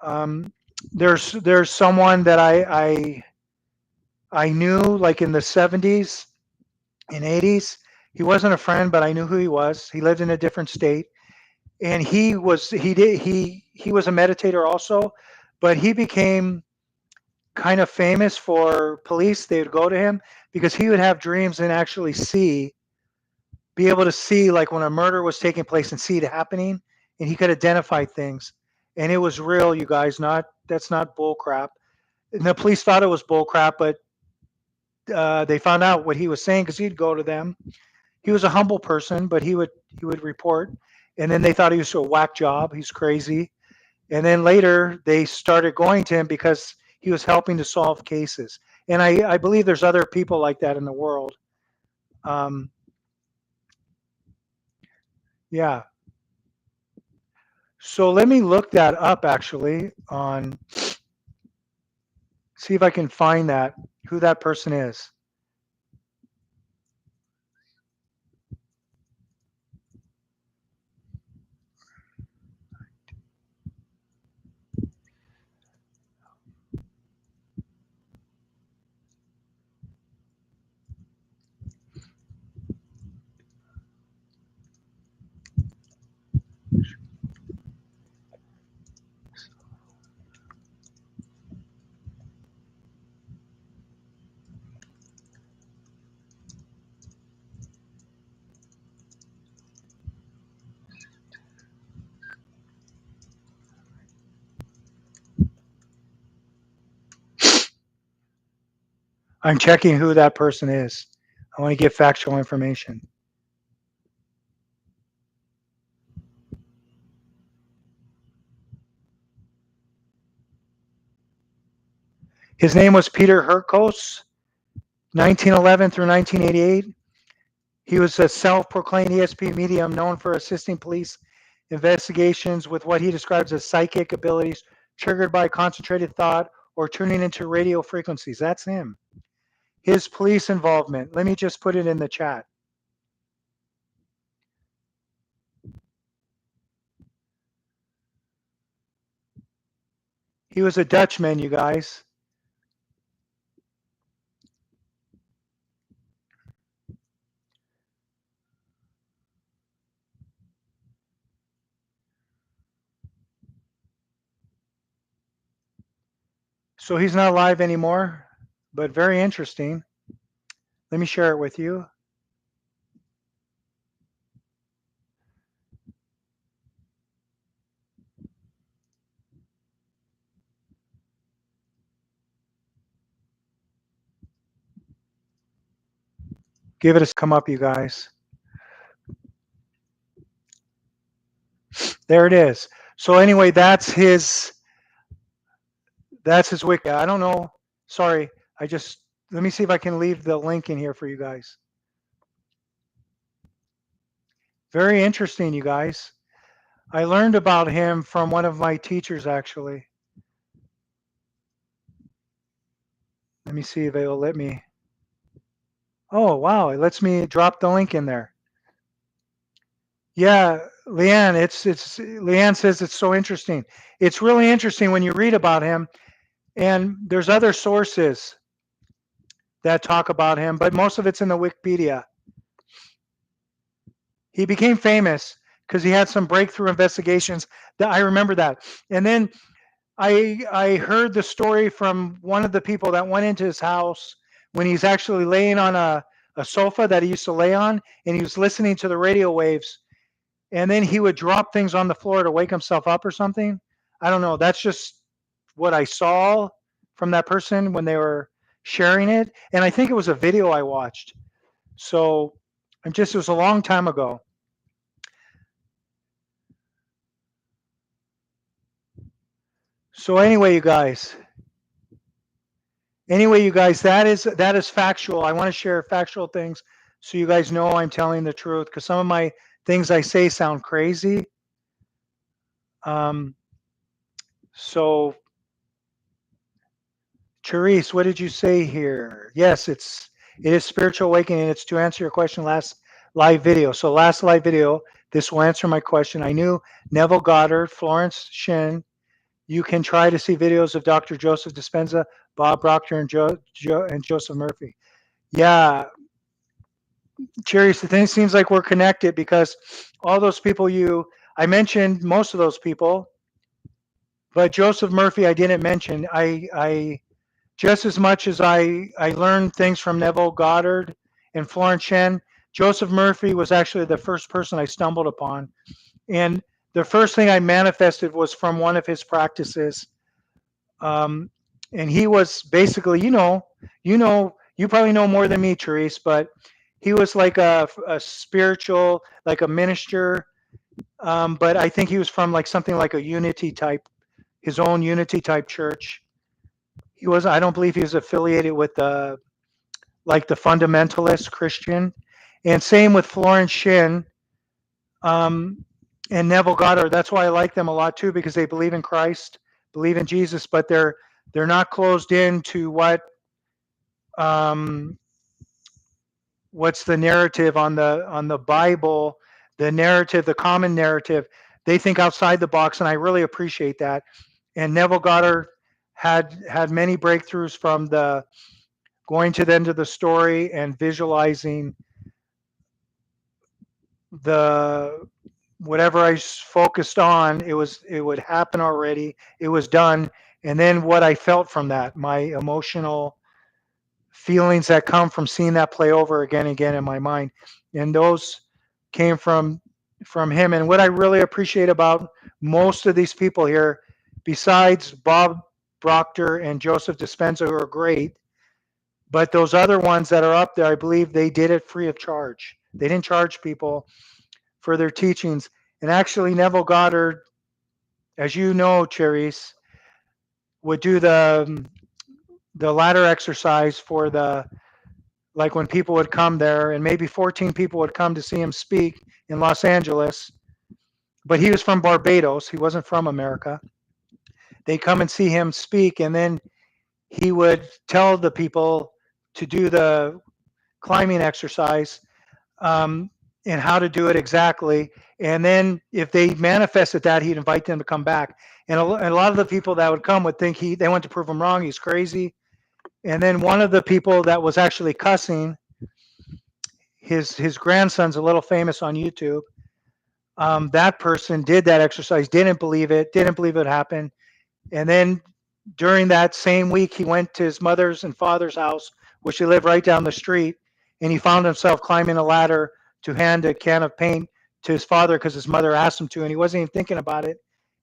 Um, there's someone that I knew like in the 70s and 80s. He wasn't a friend, but I knew who he was. He lived in a different state, and he was a meditator also, but he became kind of famous for police. They would go to him because he would have dreams and actually be able to see like when a murder was taking place and see it happening, and he could identify things, and it was real. You guys, not that's not bull crap. And the police thought it was bull crap, but they found out what he was saying because he'd go to them. He was a humble person, but he would report, and then they thought he was a whack job. He's crazy, and then later they started going to him because he was helping to solve cases. And I believe there's other people like that in the world. Um, yeah. So let me look that up actually on see if I can find that who that person is. I'm checking who that person is. I want to get factual information. His name was Peter Hurkos, 1911 through 1988. He was a self-proclaimed ESP medium known for assisting police investigations with what he describes as psychic abilities triggered by concentrated thought or tuning into radio frequencies. That's him. His police involvement. Let me just put it in the chat. He was a Dutchman, you guys. So he's not alive anymore, but very interesting. Let me share it with you. Give it a come up, you guys. There it is. So anyway, that's his wiki. I don't know. Sorry. I just let me see if I can leave the link in here for you guys. Very interesting, you guys. I learned about him from one of my teachers actually. Let me see if it will let me. Oh, wow. It lets me drop the link in there. Yeah, Leanne, it's Leanne says it's so interesting. It's really interesting when you read about him, and there's other sources that talk about him, but most of it's in the Wikipedia. He became famous because he had some breakthrough investigations. That I remember that. And then I heard the story from one of the people that went into his house when he's actually laying on a sofa that he used to lay on, and he was listening to the radio waves, and then he would drop things on the floor to wake himself up or something. I don't know. That's just what I saw from that person when they were sharing it, and I think it was a video I watched. So it was a long time ago. So anyway, you guys, that is factual. I want to share factual things so you guys know I'm telling the truth because some of my things I say sound crazy. Um, so Therese, what did you say here? Yes, it is spiritual awakening. It's to answer your question last live video. So last live video, this will answer my question. I knew Neville Goddard, Florence Shin. You can try to see videos of Dr. Joseph Dispenza, Bob Proctor, and Joseph Murphy. Yeah, Therese, the thing seems like we're connected because all those people I mentioned most of those people, but Joseph Murphy I didn't mention. I just as much as I learned things from Neville Goddard and Florence Shen, Joseph Murphy was actually the first person I stumbled upon. And the first thing I manifested was from one of his practices. Um, and he was basically, you probably know more than me, Therese, but he was like a spiritual, like a minister. But I think he was from like something like a unity type, his own unity type church. I don't believe he was affiliated with like the fundamentalist Christian. And same with Florence Shin um, and Neville Goddard. That's why I like them a lot too, because they believe in Christ, believe in Jesus, but they're not closed in to um, what's the narrative on the Bible, the narrative, the common narrative. They think outside the box, and I really appreciate that. And Neville Goddard had many breakthroughs from the going to the end of the story and visualizing the whatever I focused on, it would happen already. It was done, and then what I felt from that, my emotional feelings that come from seeing that play over again and again in my mind, and those came from him. And what I really appreciate about most of these people here, besides Bob Proctor and Joseph Dispenza, who are great, but those other ones that are up there, I believe they did it free of charge. They didn't charge people for their teachings. And actually, Neville Goddard, as you know, Cherise, would do the ladder exercise for the like when people would come there, and maybe 14 people would come to see him speak in Los Angeles. But he was from Barbados. He wasn't from America. They'd come and see him speak, and then he would tell the people to do the climbing exercise um, and how to do it exactly. And then if they manifested that, he'd invite them to come back. And a lot of the people that would come would think they went to prove him wrong. He's crazy. And then one of the people that was actually cussing, his grandson's a little famous on YouTube. That person did that exercise, didn't believe it happened. And then during that same week, he went to his mother's and father's house, which he lived right down the street, and he found himself climbing a ladder to hand a can of paint to his father because his mother asked him to, and he wasn't even thinking about it.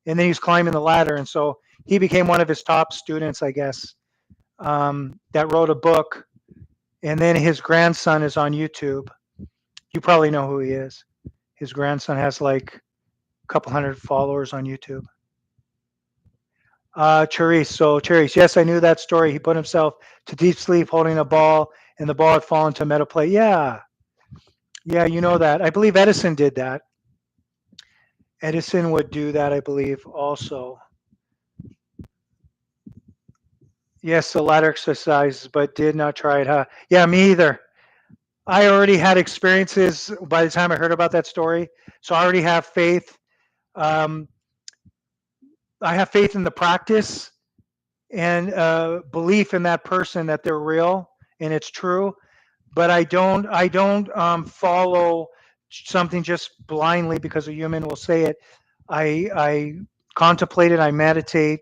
And then he's climbing the ladder, and so he became one of his top students, I guess, that wrote a book. And then his grandson is on YouTube. You probably know who he is. His grandson has like couple hundred followers on YouTube. Charisse. So Charisse, yes, I knew that story. He put himself to deep sleep holding a ball, and the ball had fallen to a metal plate. Yeah, yeah, you know that. I believe Edison did that. Edison would do that, I believe, also. Yes, the ladder exercise, but did not try it, huh? Yeah, me either. I already had experiences by the time I heard about that story, so I already have faith. Um, I have faith in the practice and belief in that person that they're real and it's true. But I don't follow something just blindly because a human will say it. I contemplate it. I meditate,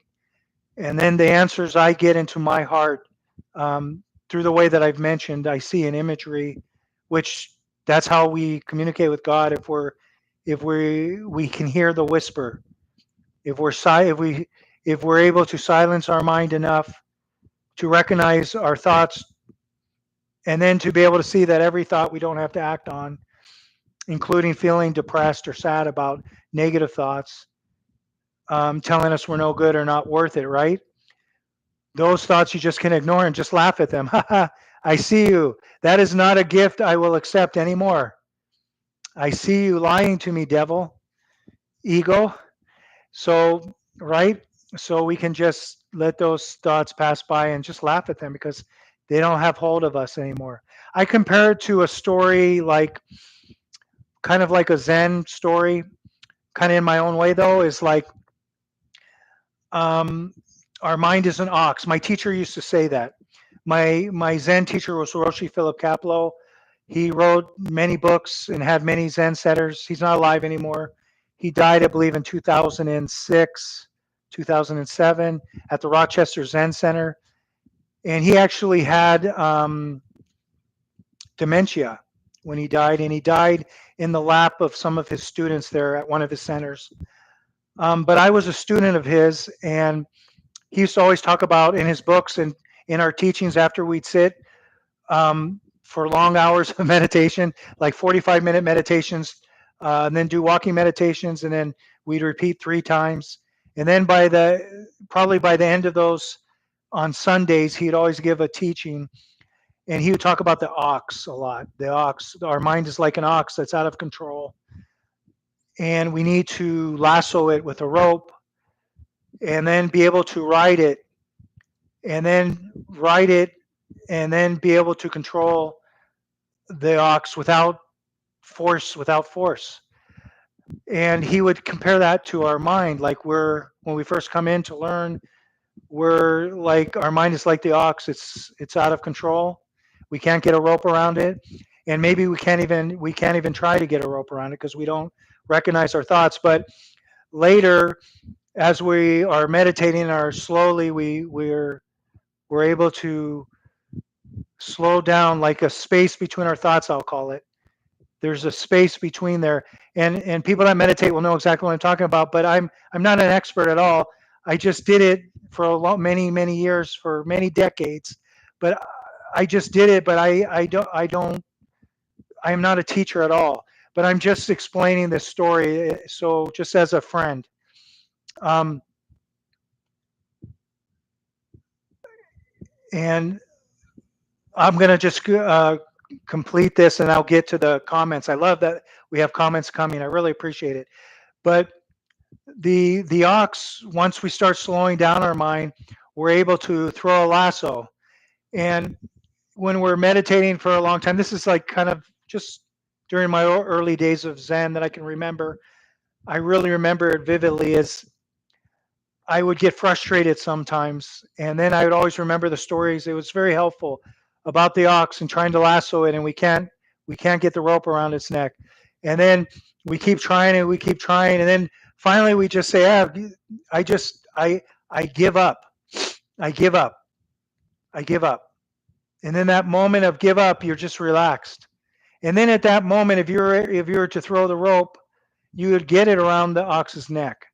and then the answers I get into my heart through the way that I've mentioned. I see an imagery, which that's how we communicate with God. If we can hear the whisper, if we're si- if we're able to silence our mind enough to recognize our thoughts, and then to be able to see that every thought we don't have to act on, including feeling depressed or sad about negative thoughts, telling us we're no good or not worth it, right? Those thoughts you just can ignore and just laugh at them. I see you. That is not a gift I will accept anymore. I see you lying to me, devil, ego. So, right? So we can just let those thoughts pass by and just laugh at them because they don't have hold of us anymore. I compare it to a story like kind of like a Zen story, kind of in my own way though, is like um, our mind is an ox. My teacher used to say that. My Zen teacher was Roshi Philip Kapleau. He wrote many books and had many Zen setters. He's not alive anymore. He died, I believe, in 2006, 2007 at the Rochester Zen Center. And he actually had dementia when he died, and he died in the lap of some of his students there at one of his centers. But I was a student of his, and he used to always talk about in his books and in our teachings after we'd sit for long hours of meditation, like 45-minute meditations, and then do walking meditations, and then we'd repeat 3 times. And then probably by the end of those on Sundays, he'd always give a teaching, and he would talk about the ox a lot. The ox, our mind is like an ox that's out of control, and we need to lasso it with a rope, and then be able to ride it, and then ride it, and then be able to control the ox without force. And he would compare that to our mind, like when we first come in to learn, we're like our mind is like the ox. It's out of control. We can't get a rope around it, and maybe we can't even try to get a rope around it because we don't recognize our thoughts. But later, as we are meditating, or slowly we're able to slow down, like a space between our thoughts, I'll call it. There's a space between there, and people that meditate will know exactly what I'm talking about. But I'm not an expert at all. I just did it for many years, for many decades. But I just did it. But I am not a teacher at all. But I'm just explaining this story, so just as a friend. Um, and I'm gonna just complete this, and I'll get to the comments. I love that we have comments coming. I really appreciate it. But the ox, once we start slowing down our mind, we're able to throw a lasso. And when we're meditating for a long time, this is like kind of just during my early days of Zen that I can remember. I really remember it vividly. As I would get frustrated sometimes, and then I would always remember the stories. It was very helpful about the ox and trying to lasso it, and we can't get the rope around its neck. And then we keep trying, and we keep trying, and then finally we just say, I just I give up. I give up. I give up. And in that moment of give up, you're just relaxed. And then at that moment, if you were to throw the rope, you would get it around the ox's neck.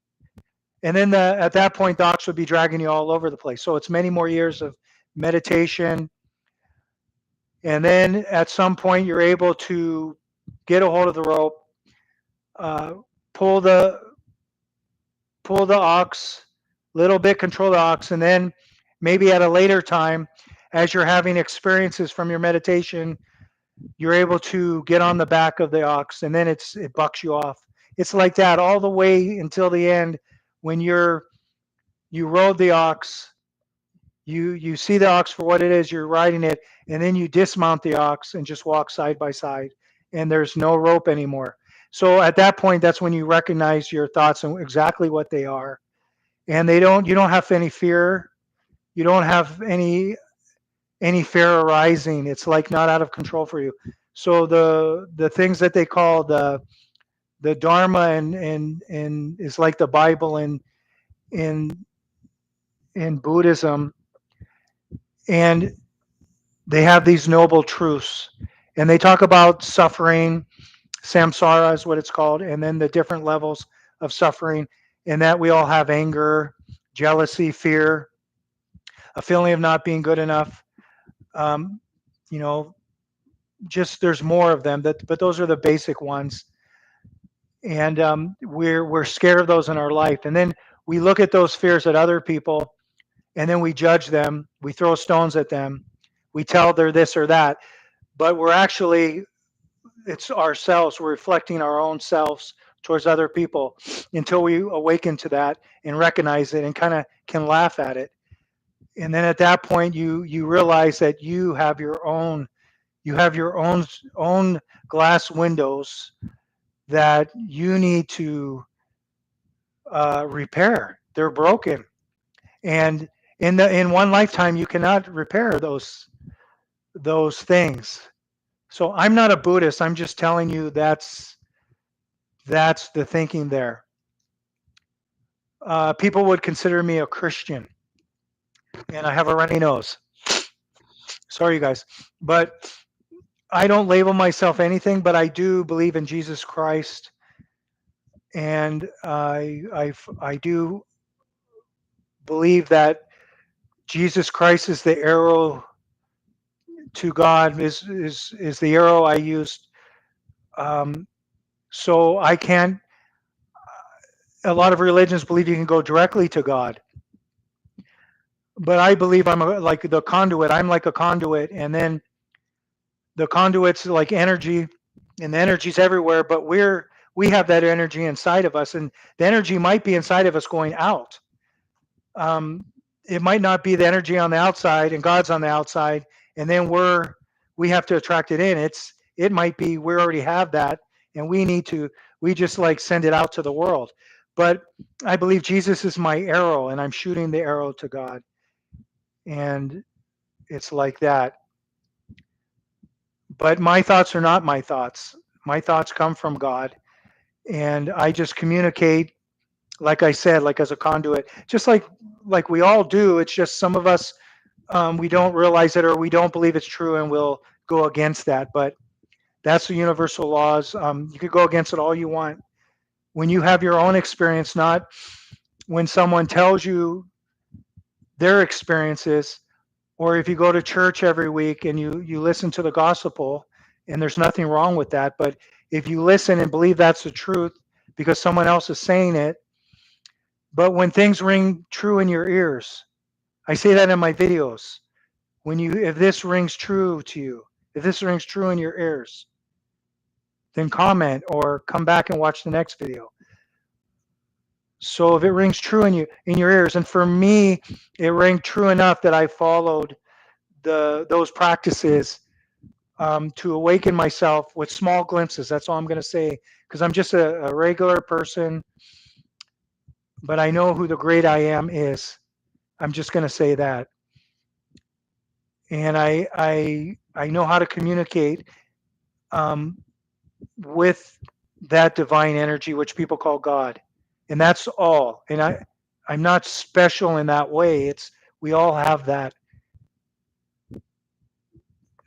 And then at that point, the ox would be dragging you all over the place. So it's many more years of meditation. And then at some point, you're able to get a hold of the rope, uh, pull the pull the ox, little bit control the ox, and then maybe at a later time, as you're having experiences from your meditation, you're able to get on the back of the ox, and then it bucks you off. It's like that all the way until the end when you rode the ox, you see the ox for what it is, you're riding it, and then you dismount the ox and just walk side by side, and there's no rope anymore. So at that point, that's when you recognize your thoughts and exactly what they are, and you don't have any fear, you don't have any fear arising. It's like not out of control for you. So the things that they call the Dharma and is like the Bible in in Buddhism, and they have these noble truths, and they talk about suffering. Samsara is what it's called, and then the different levels of suffering, and that we all have anger, jealousy, fear, a feeling of not being good enough. Um, you know, just there's more of them, but those are the basic ones, and we're scared of those in our life, and then we look at those fears at other people, and then we judge them, we throw stones at them, we tell they're this or that, but we're actually it's ourselves. We're reflecting our own selves towards other people until we awaken to that and recognize it and kind of can laugh at it. And then at that point, you realize that you have your own glass windows that you need to repair. They're broken, and in one lifetime, you cannot repair those things. So I'm not a Buddhist. I'm just telling you that's the thinking there. People would consider me a Christian, and I have a runny nose. Sorry, you guys, but I don't label myself anything. But I do believe in Jesus Christ, and I do believe that Jesus Christ is the arrow to God. Is the arrow I used. Um, so I can't. A lot of religions believe you can go directly to God, but I believe like the conduit. I'm like a conduit, and then the conduit's like energy, and the energy's everywhere. But we have that energy inside of us, and the energy might be inside of us going out. Um, it might not be the energy on the outside, and God's on the outside, and then we have to attract it in. It might be we already have that, and we just like send it out to the world. But I believe Jesus is my arrow, and I'm shooting the arrow to God, and it's like that. But my thoughts are not my thoughts. My thoughts come from God, and I just communicate, like I said, like as a conduit, just like we all do. It's just some of us we don't realize it or we don't believe it's true, and we'll go against that. But that's the universal laws. You could go against it all you want. When you have your own experience, not when someone tells you their experiences, or if you go to church every week and you listen to the gospel, and there's nothing wrong with that, but if you listen and believe that's the truth because someone else is saying it, but when things ring true in your ears, I say that in my videos, when you if this rings true to you, if this rings true in your ears, then comment or come back and watch the next video. So if it rings true in your ears, and for me it rang true enough that I followed those practices to awaken myself with small glimpses. That's all I'm going to say, because I'm just a regular person, but I know who the great I am is. I'm just going to say that, and I know how to communicate um, with that divine energy, which people call God, and that's all. And I'm not special in that way. It's we all have that.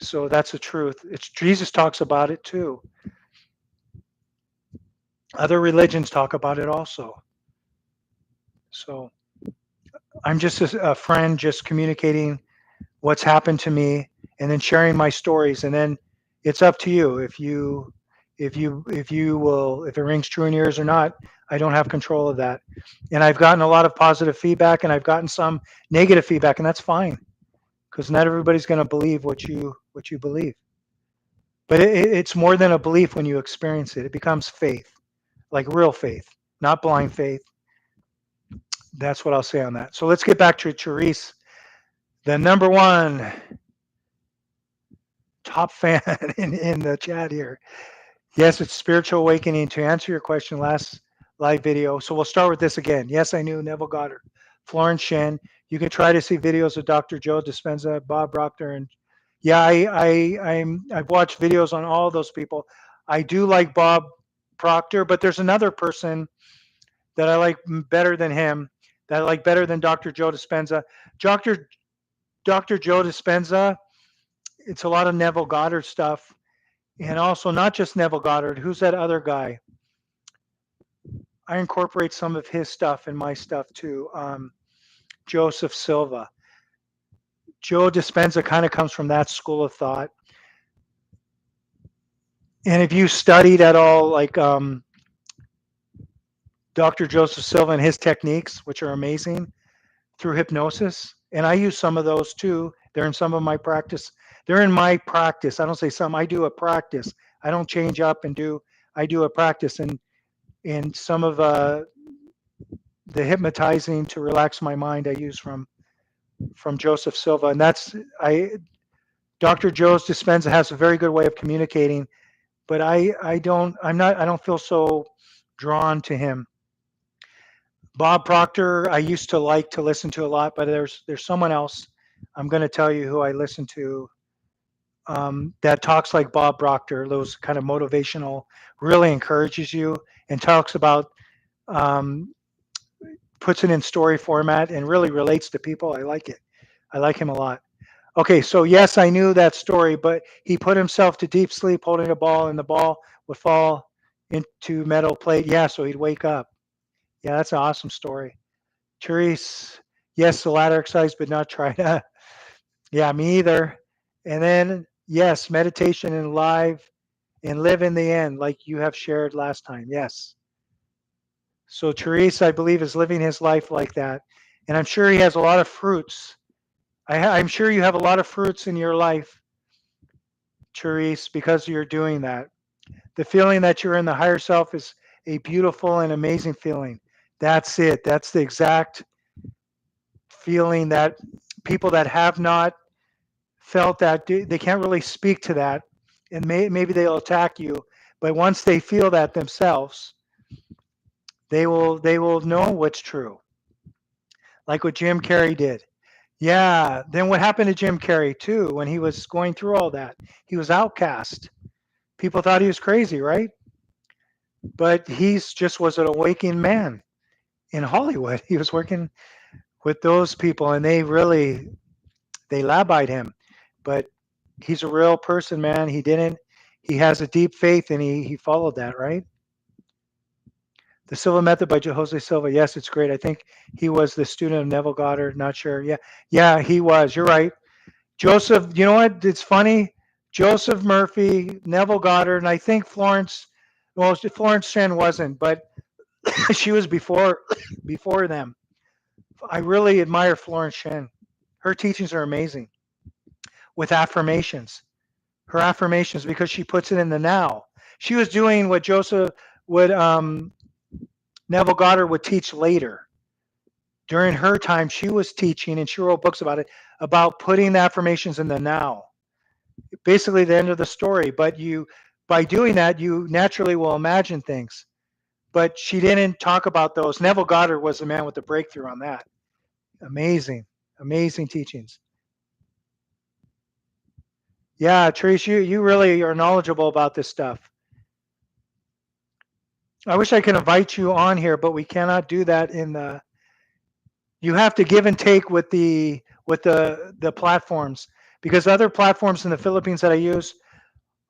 So that's the truth. It's Jesus talks about it too. Other religions talk about it also. So I'm just a friend, just communicating what's happened to me, and then sharing my stories. And then it's up to you if you if it rings true in your ears or not, I don't have control of that. And I've gotten a lot of positive feedback, and I've gotten some negative feedback, and that's fine because not everybody's going to believe what you believe. But it's more than a belief when you experience it. It becomes faith, like real faith, not blind faith. That's what I'll say on that. So let's get back to Therese, the number one top fan in the chat here. Yes, it's spiritual awakening. To answer your question, last live video. So we'll start with this again. Yes, I knew Neville Goddard, Florence Shen. You can try to see videos of Dr. Joe Dispenza, Bob Proctor, and yeah, I've watched videos on all those people. I do like Bob Proctor, but there's another person that I like better than him. That I like better than Dr. Joe Dispenza. Dr. Joe Dispenza. It's a lot of Neville Goddard stuff. And also not just Neville Goddard. Who's that other guy? I incorporate some of his stuff in my stuff too. Joseph Silva. Joe Dispenza kind of comes from that school of thought. And if you studied at all, like Dr. Joseph Silva and his techniques, which are amazing through hypnosis, and I use some of those too. They're in some of my practice. They're in my practice. I don't say some. I do a practice. I don't change up and do. I do a practice, and some of the hypnotizing to relax my mind I use from Joseph Silva, and that's I. Dr. Joe's Dispenza has a very good way of communicating, but I don't feel so drawn to him. Bob Proctor, I used to like to listen to a lot, but there's someone else. I'm going to tell you who I listen to that talks like Bob Proctor, those kind of motivational, really encourages you and talks about um, puts it in story format and really relates to people. I like it. I like him a lot. Okay, so yes, I knew that story, but he put himself to deep sleep holding a ball, and the ball would fall into metal plate. Yeah, so he'd wake up. Yeah, that's an awesome story. Therese, yes, the ladder exercise, but not try to. Yeah, me either. And then yes, meditation and live in the end, like you have shared last time. Yes. So Therese, I believe, is living his life like that, and I'm sure he has a lot of fruits. I'm sure you have a lot of fruits in your life, Therese, because you're doing that. The feeling that you're in the higher self is a beautiful and amazing feeling. That's it. That's the exact feeling that people that have not felt that they can't really speak to that, and maybe they'll attack you. But once they feel that themselves, they will know what's true, like what Jim Carrey did. Yeah. Then what happened to Jim Carrey too when he was going through all that? He was outcast. People thought he was crazy, right? But he's just was an awakened man in Hollywood. He was working with those people, and they lab-eyed him. But he's a real person, man. He didn't. He has a deep faith, and he followed that, right? The Silva Method by Jose Silva. Yes, it's great. I think he was the student of Neville Goddard. Not sure. Yeah, yeah, he was. You're right. Joseph. You know what? It's funny. Joseph Murphy, Neville Goddard, and I think Florence. Well, Florence Shen wasn't, but she was before them. I really admire Florence Shen. Her teachings are amazing with affirmations. Her affirmations because she puts it in the now. She was doing what Joseph would Neville Goddard would teach later. During her time, she was teaching, and she wrote books about it, about putting the affirmations in the now. Basically, the end of the story. But by doing that, you naturally will imagine things. But she didn't talk about those. Neville Goddard was the man with the breakthrough on that. Amazing, amazing teachings. Yeah, Trace, you really are knowledgeable about this stuff. I wish I could invite you on here, but we cannot do that in the. You have to give and take with the platforms because other platforms in the Philippines that I use,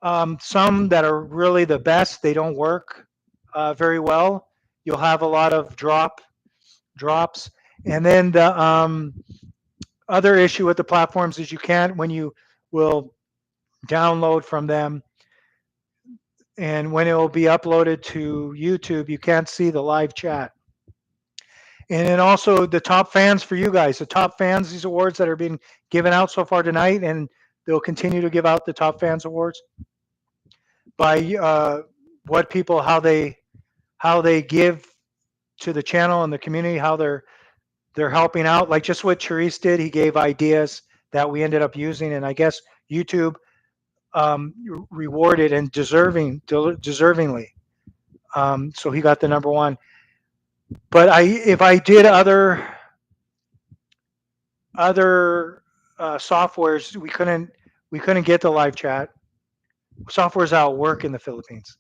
some that are really the best, they don't work very well. You'll have a lot of drops, and then the other issue with the platforms is you can't when you will download from them And when it will be uploaded to YouTube, you can't see the live chat. And then also the top fans for you guys, the top fans, these awards that are being given out so far tonight, and they'll continue to give out the top fans awards by what people, how they give to the channel and the community, how they're helping out. Like just what Charisse did, he gave ideas that we ended up using, and I guess YouTube rewarded and deservingly. So he got the number one. But if I did other softwares, we couldn't get the live chat. Software's out of work in the Philippines.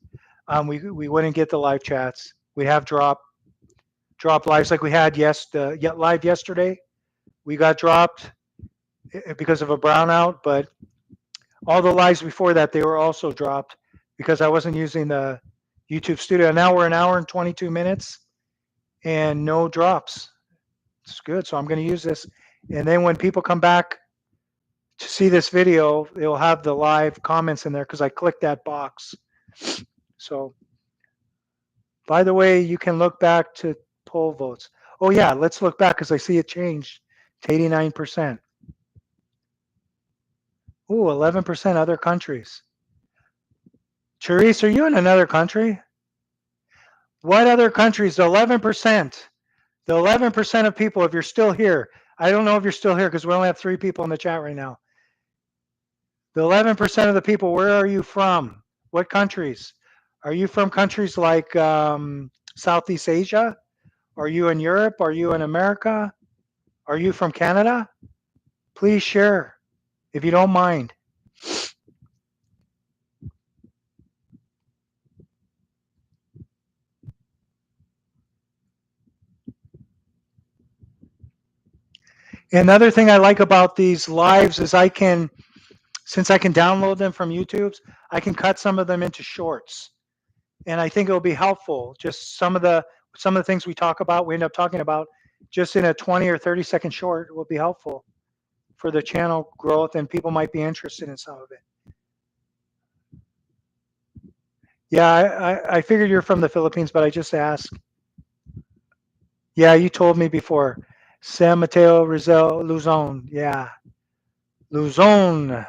We wouldn't get the live chats. We'd have drop lives like we had live yesterday. We got dropped because of a brownout, but all the lives before that, they were also dropped because I wasn't using the YouTube Studio. Now we're an hour and 22 minutes and no drops. It's good. So I'm going to use this. And then when people come back to see this video, they'll have the live comments in there because I clicked that box. So, by the way, you can look back to poll votes. Oh, yeah, let's look back because I see it changed to 89%. Ooh, 11% other countries. Charisse, are you in another country? What other countries? The 11%. The 11% of people, if you're still here, I don't know if you're still here because we only have 3 people in the chat right now. The 11% of the people, where are you from? What countries? Are you from countries like Southeast Asia? Are you in Europe? Are you in America? Are you from Canada? Please share if you don't mind. Another thing I like about these lives is since I can download them from YouTube, I can cut some of them into shorts. And I think it'll be helpful. Just some of the things we end up talking about, just in a 20 or 30-second short will be helpful for the channel growth, and people might be interested in some of it. Yeah, I figured you're from the Philippines, but I just asked. Yeah, you told me before. San Mateo, Rizal, Luzon. Yeah. Luzon.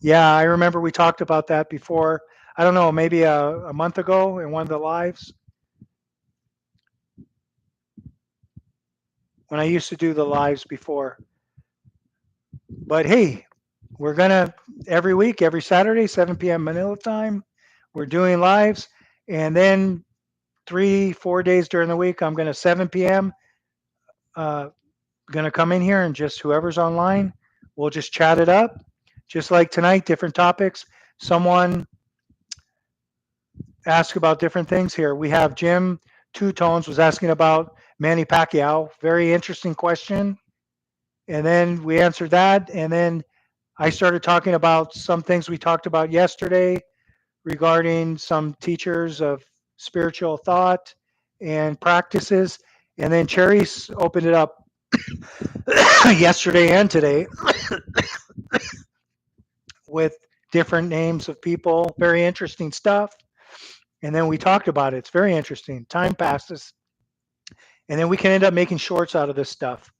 Yeah, I remember we talked about that before. I don't know, maybe a month ago in one of the lives when I used to do the lives before. But hey, we're going to every week, every Saturday, 7 p.m. Manila time, we're doing lives. And then 3-4 days during the week, I'm going to 7 p.m. Going to come in here and just whoever's online, we'll just chat it up. Just like tonight, different topics. Someone ask about different things here. We have Jim Two Tones was asking about Manny Pacquiao. Very interesting question. And then we answered that. And then I started talking about some things we talked about yesterday regarding some teachers of spiritual thought and practices. And then Cherry's opened it up yesterday and today with different names of people. Very interesting stuff. And then we talked about it. It's very interesting. Time passes. And then we can end up making shorts out of this stuff.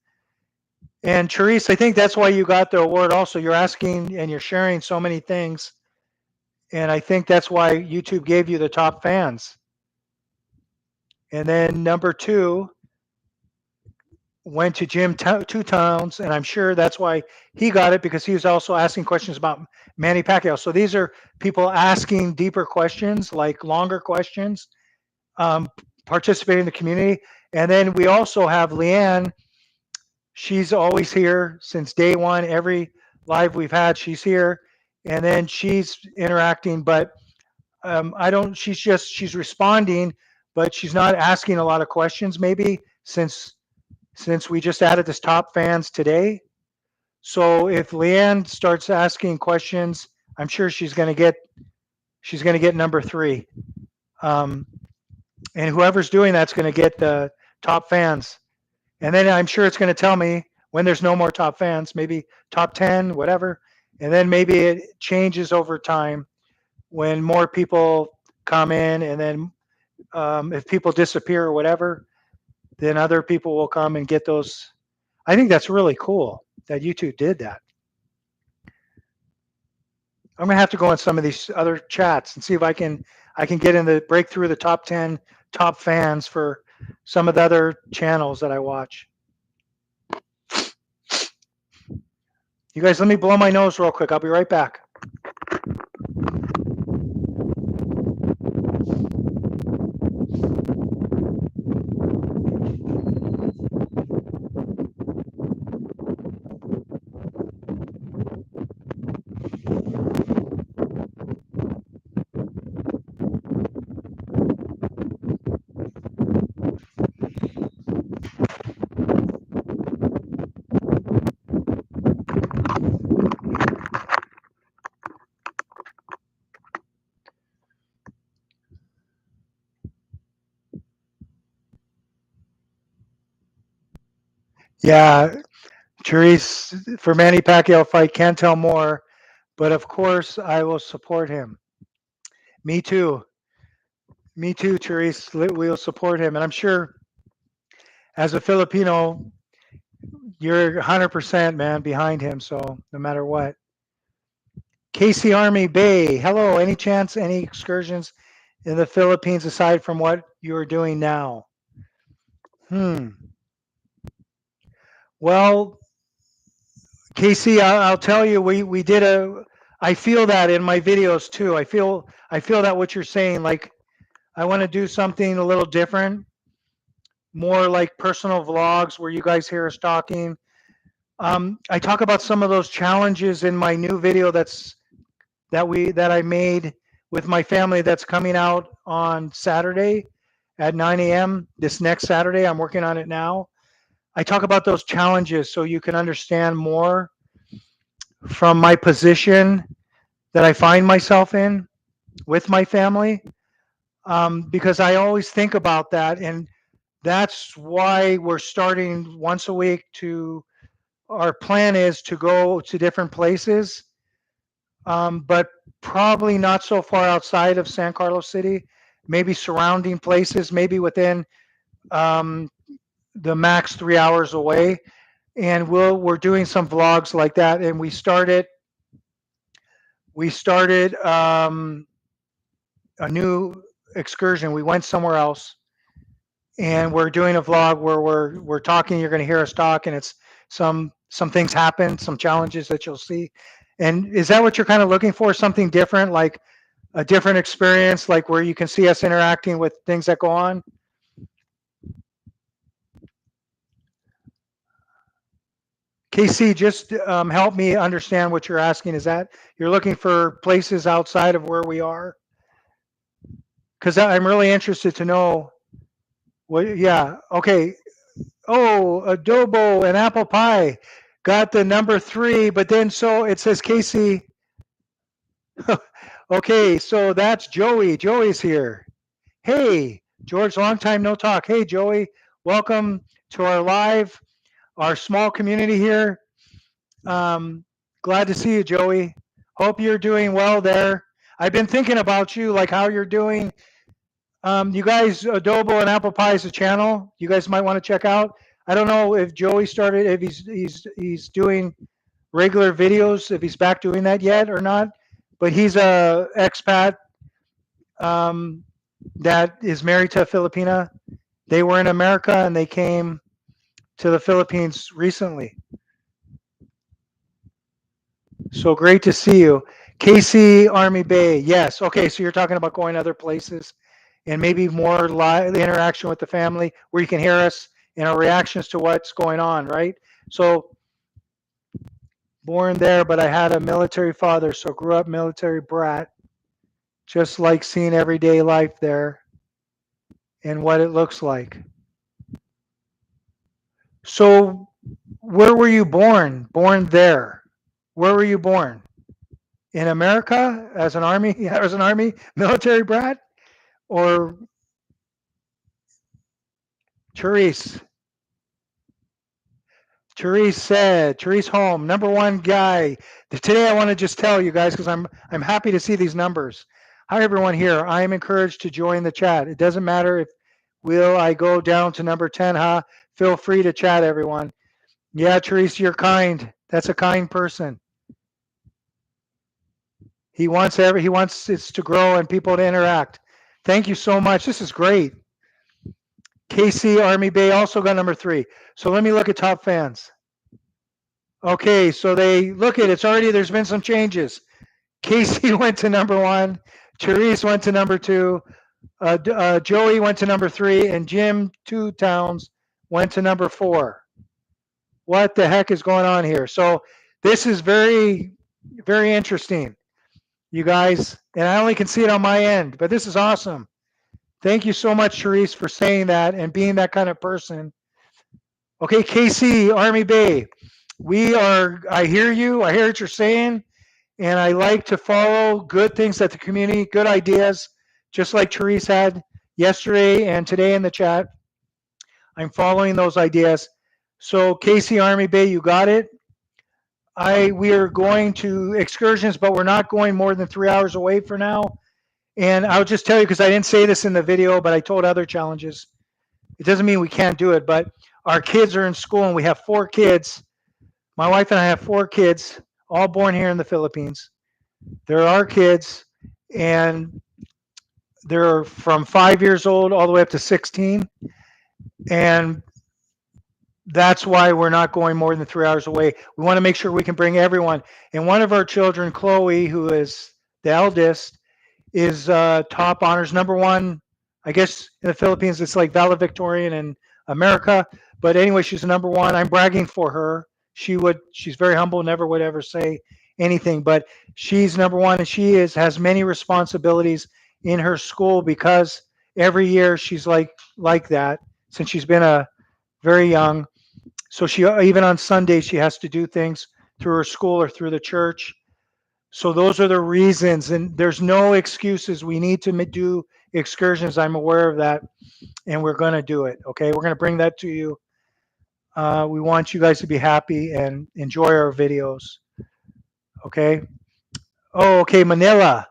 And Charisse, I think that's why you got the award also. You're asking and you're sharing so many things. And I think that's why YouTube gave you the top fans. And then number 2 went to Jim Two Towns, and I'm sure that's why he got it, because he was also asking questions about Manny Pacquiao. So these are people asking deeper questions, like longer questions, participating in the community. And then we also have Leanne. She's always here since day one. Every live we've had, she's here, and then she's interacting. But she's responding, but she's not asking a lot of questions. Maybe since we just added this top fans today. So if Leanne starts asking questions, I'm sure she's going to get number 3. And whoever's doing that's going to get the top fans. And then I'm sure it's going to tell me when there's no more top fans, maybe top 10, whatever. And then maybe it changes over time. when more people come in, and then if people disappear or whatever, then other people will come and get those. I think that's really cool that you two did that. I'm gonna have to go on some of these other chats and see if I can get in the break through the top 10 top fans for some of the other channels that I watch. You guys, let me blow my nose real quick. I'll be right back. Yeah, Therese, for Manny Pacquiao fight, can't tell more, but of course I will support him. Me too. Me too, Therese. We'll support him, and I'm sure as a Filipino, you're 100% man behind him. So no matter what. Casey Army Bay. Hello. Any chance? Any excursions in the Philippines aside from what you're doing now? Hmm. Well, Casey, I'll tell you, we did a. I feel that in my videos too. I feel that what you're saying. Like I want to do something a little different, more like personal vlogs where you guys hear us talking. I talk about some of those challenges in my new video that I made with my family that's coming out on Saturday at 9 a.m. This next Saturday, I'm working on it now. I talk about those challenges so you can understand more from my position that I find myself in with my family, because I always think about that, and that's why we're starting once a week to. Our plan is to go to different places, but probably not so far outside of San Carlos City. Maybe surrounding places, maybe within um, the max 3 hours away. And we're doing some vlogs like that. And we started a new excursion. We went somewhere else, and we're doing a vlog where we're talking. You're going to hear us talk, and it's some things happen, some challenges that you'll see. And is that what you're kind of looking for? Something different, like a different experience, like where you can see us interacting with things that go on? KC, just help me understand what you're asking. Is that you're looking for places outside of where we are? Because I'm really interested to know what. Yeah. Okay. Oh, adobo and apple pie. Got the number 3, but then so it says Casey. Okay, so that's Joey. Joey's here. Hey, George, long time no talk. Hey, Joey, welcome to our small community here. Um, Glad to see you, Joey. Hope you're doing well there. I've been thinking about you, like how you're doing. You guys, Adobo and Apple Pie is a channel you guys might want to check out. I don't know if Joey started, if he's doing regular videos, if he's back doing that yet or not. But he's a expat um, that is married to a Filipina. They were in America and they came to the Philippines recently. So great to see you. KC Army Bay. Yes. Okay. So you're talking about going other places and maybe more live interaction with the family where you can hear us and our reactions to what's going on, right? So born there, but I had a military father, so grew up military brat, just like seeing everyday life there and what it looks like. So where were you born? Born there. Where were you born? In America as an army, as an army military brat, or Therese? Therese Home, number one guy. Today I want to just tell you guys because I'm happy to see these numbers. Hi everyone here. I am encouraged to join the chat. It doesn't matter if will I go down to number 10, huh? Feel free to chat everyone. Yeah, Therese, you're kind. That's a kind person. He wants it to grow and people to interact. Thank you so much. This is great. KC Army Bay also got number 3. So let me look at top fans. Okay, so they look at it's already there's been some changes. Casey went to number 1, Therese went to number 2, Joey went to number 3, and Jim Two Towns went to number 4. What the heck is going on here? So this is very, very interesting, you guys. And I only can see it on my end, but this is awesome. Thank you so much, Therese, for saying that and being that kind of person. Okay, KC, Army Bay. I hear you. I hear what you're saying. And I like to follow good things at the community, good ideas, just like Therese had yesterday and today in the chat. I'm following those ideas. So KC Army Bay, you got it. We are going to excursions, but we're not going more than 3 hours away for now. And I'll just tell you, because I didn't say this in the video, but I told other challenges. It doesn't mean we can't do it, but our kids are in school and we have 4 kids. My wife and I have 4 kids, all born here in the Philippines. They're our kids, and they're from 5 years old all the way up to 16. And that's why we're not going more than 3 hours away. We want to make sure we can bring everyone. And one of our children, Chloe, who is the eldest, is top honors number 1. I guess in the Philippines it's like valedictorian in America. But anyway, she's number 1. I'm bragging for her. She's very humble, never would ever say anything, but she's number 1, and she has many responsibilities in her school because every year she's like that since she's been very young. So she even on Sunday she has to do things through her school or through the church. So those are the reasons, and there's no excuses. We need to do excursions. I'm aware of that, and we're going to do it. Okay, we're going to bring that to you. We want you guys to be happy and enjoy our videos. Okay. Oh, okay, Manila.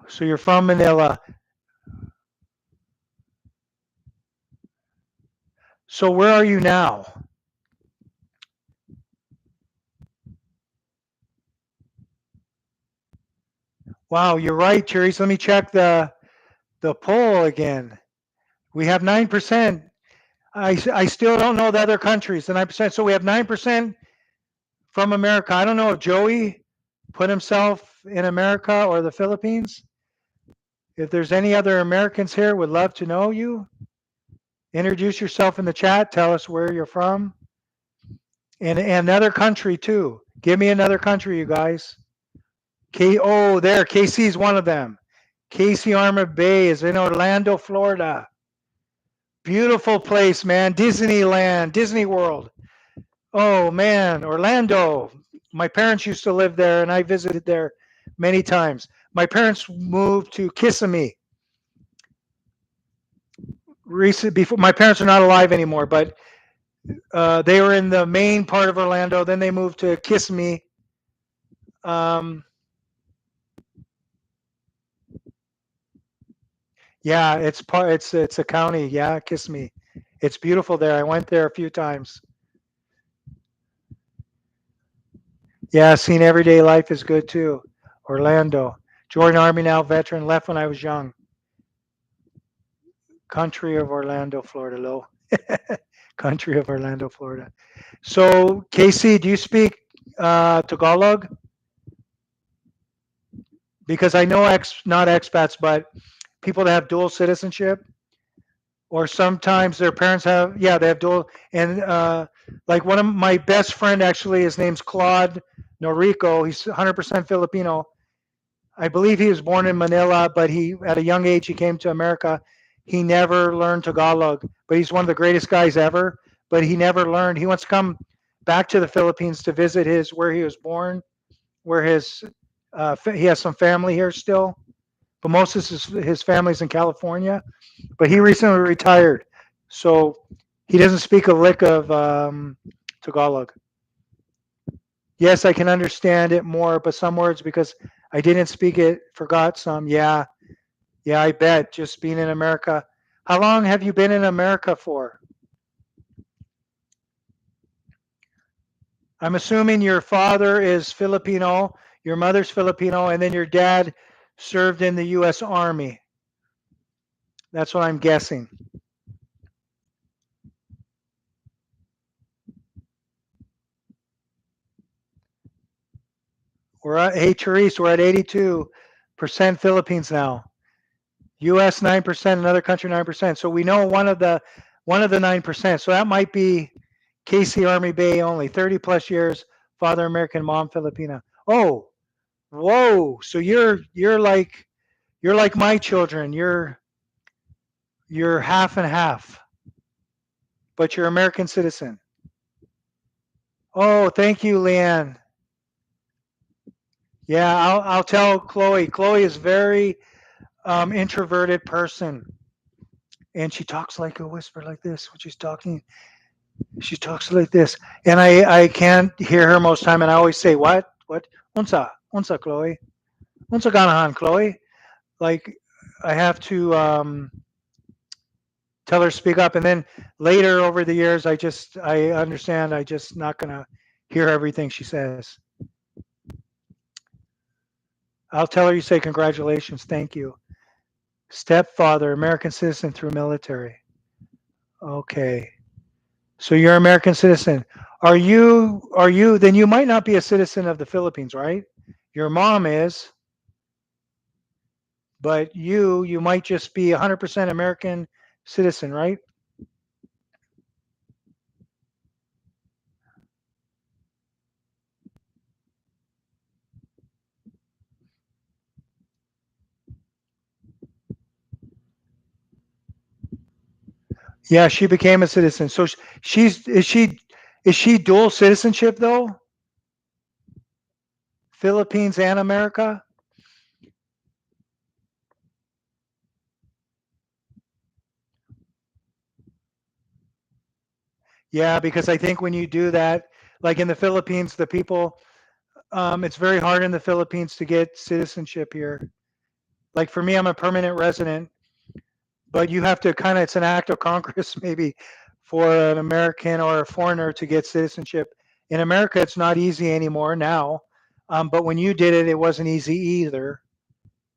So you're from Manila. So where are you now? Wow, you're right, Therese. Let me check the poll again. We have 9%. I still don't know the other countries, the 9%. So we have 9% from America. I don't know if Joey put himself in America or the Philippines. If there's any other Americans here, would love to know you. Introduce yourself in the chat. Tell us where you're from. And another country too. Give me another country, you guys. There. KC is one of them. KC Armor Bay is in Orlando, Florida. Beautiful place, man. Disneyland, Disney World. Oh, man. Orlando. My parents used to live there, and I visited there many times. My parents moved to Kissimmee. Before my parents are not alive anymore, but they were in the main part of Orlando. Then they moved to Kissimmee. Yeah, it's a county. Yeah, Kissimmee. It's beautiful there. I went there a few times. Yeah, seen everyday life is good too. Orlando. Joined Army now, veteran. Left when I was young. Country of Orlando, Florida. Low. Country of Orlando, Florida. So, KC, do you speak Tagalog? Because I know not expats, but people that have dual citizenship, or sometimes their parents have, yeah, they have dual. And like one of my best friend, actually, his name's Claude Norico. He's 100% Filipino. I believe he was born in Manila, but at a young age, he came to America. He never learned Tagalog, but he's one of the greatest guys ever. But he never learned. He wants to come back to the Philippines to visit where he was born, where he has some family here still, but most of his family's in California. But he recently retired, so He doesn't speak a lick of Tagalog. Yes, I can understand it more, but some words because I didn't speak it, forgot some. Yeah, yeah, I bet. Just being in America. How long have you been in America for? I'm assuming your father is Filipino, your mother's Filipino, and then your dad served in the U.S. Army. That's what I'm guessing. Hey, Therese, we're at 82% Philippines now. U.S. 9%, another country 9%. So we know one of the 9%. So that might be Casey Army Bay only. 30 plus years, father American, mom Filipina. Oh, whoa! So you're like my children. You're half and half, but you're American citizen. Oh, thank you, Leanne. Yeah, I'll tell Chloe. Chloe is very introverted person, and she talks like a whisper like this when she's talking. She talks like this, and I can't hear her most time, and I always say, "What? Unsa, Chloe? Unsa ganahan, Chloe?" Like I have to tell her to speak up, and then later over the years, I understand. I just not gonna hear everything she says. I'll tell her you say congratulations, thank you. Stepfather, American citizen through military. Okay. So you're an American citizen. Are you then you might not be a citizen of the Philippines, right? Your mom is, but you might just be 100% American citizen, right? Yeah, she became a citizen. So she's is she dual citizenship though? Philippines and America? Yeah, because I think when you do that, like in the Philippines, the people it's very hard in the Philippines to get citizenship here. Like for me, I'm a permanent resident, but you have to kind of, it's an act of Congress maybe for an American or a foreigner to get citizenship. In America, it's not easy anymore now. But when you did it, it wasn't easy either.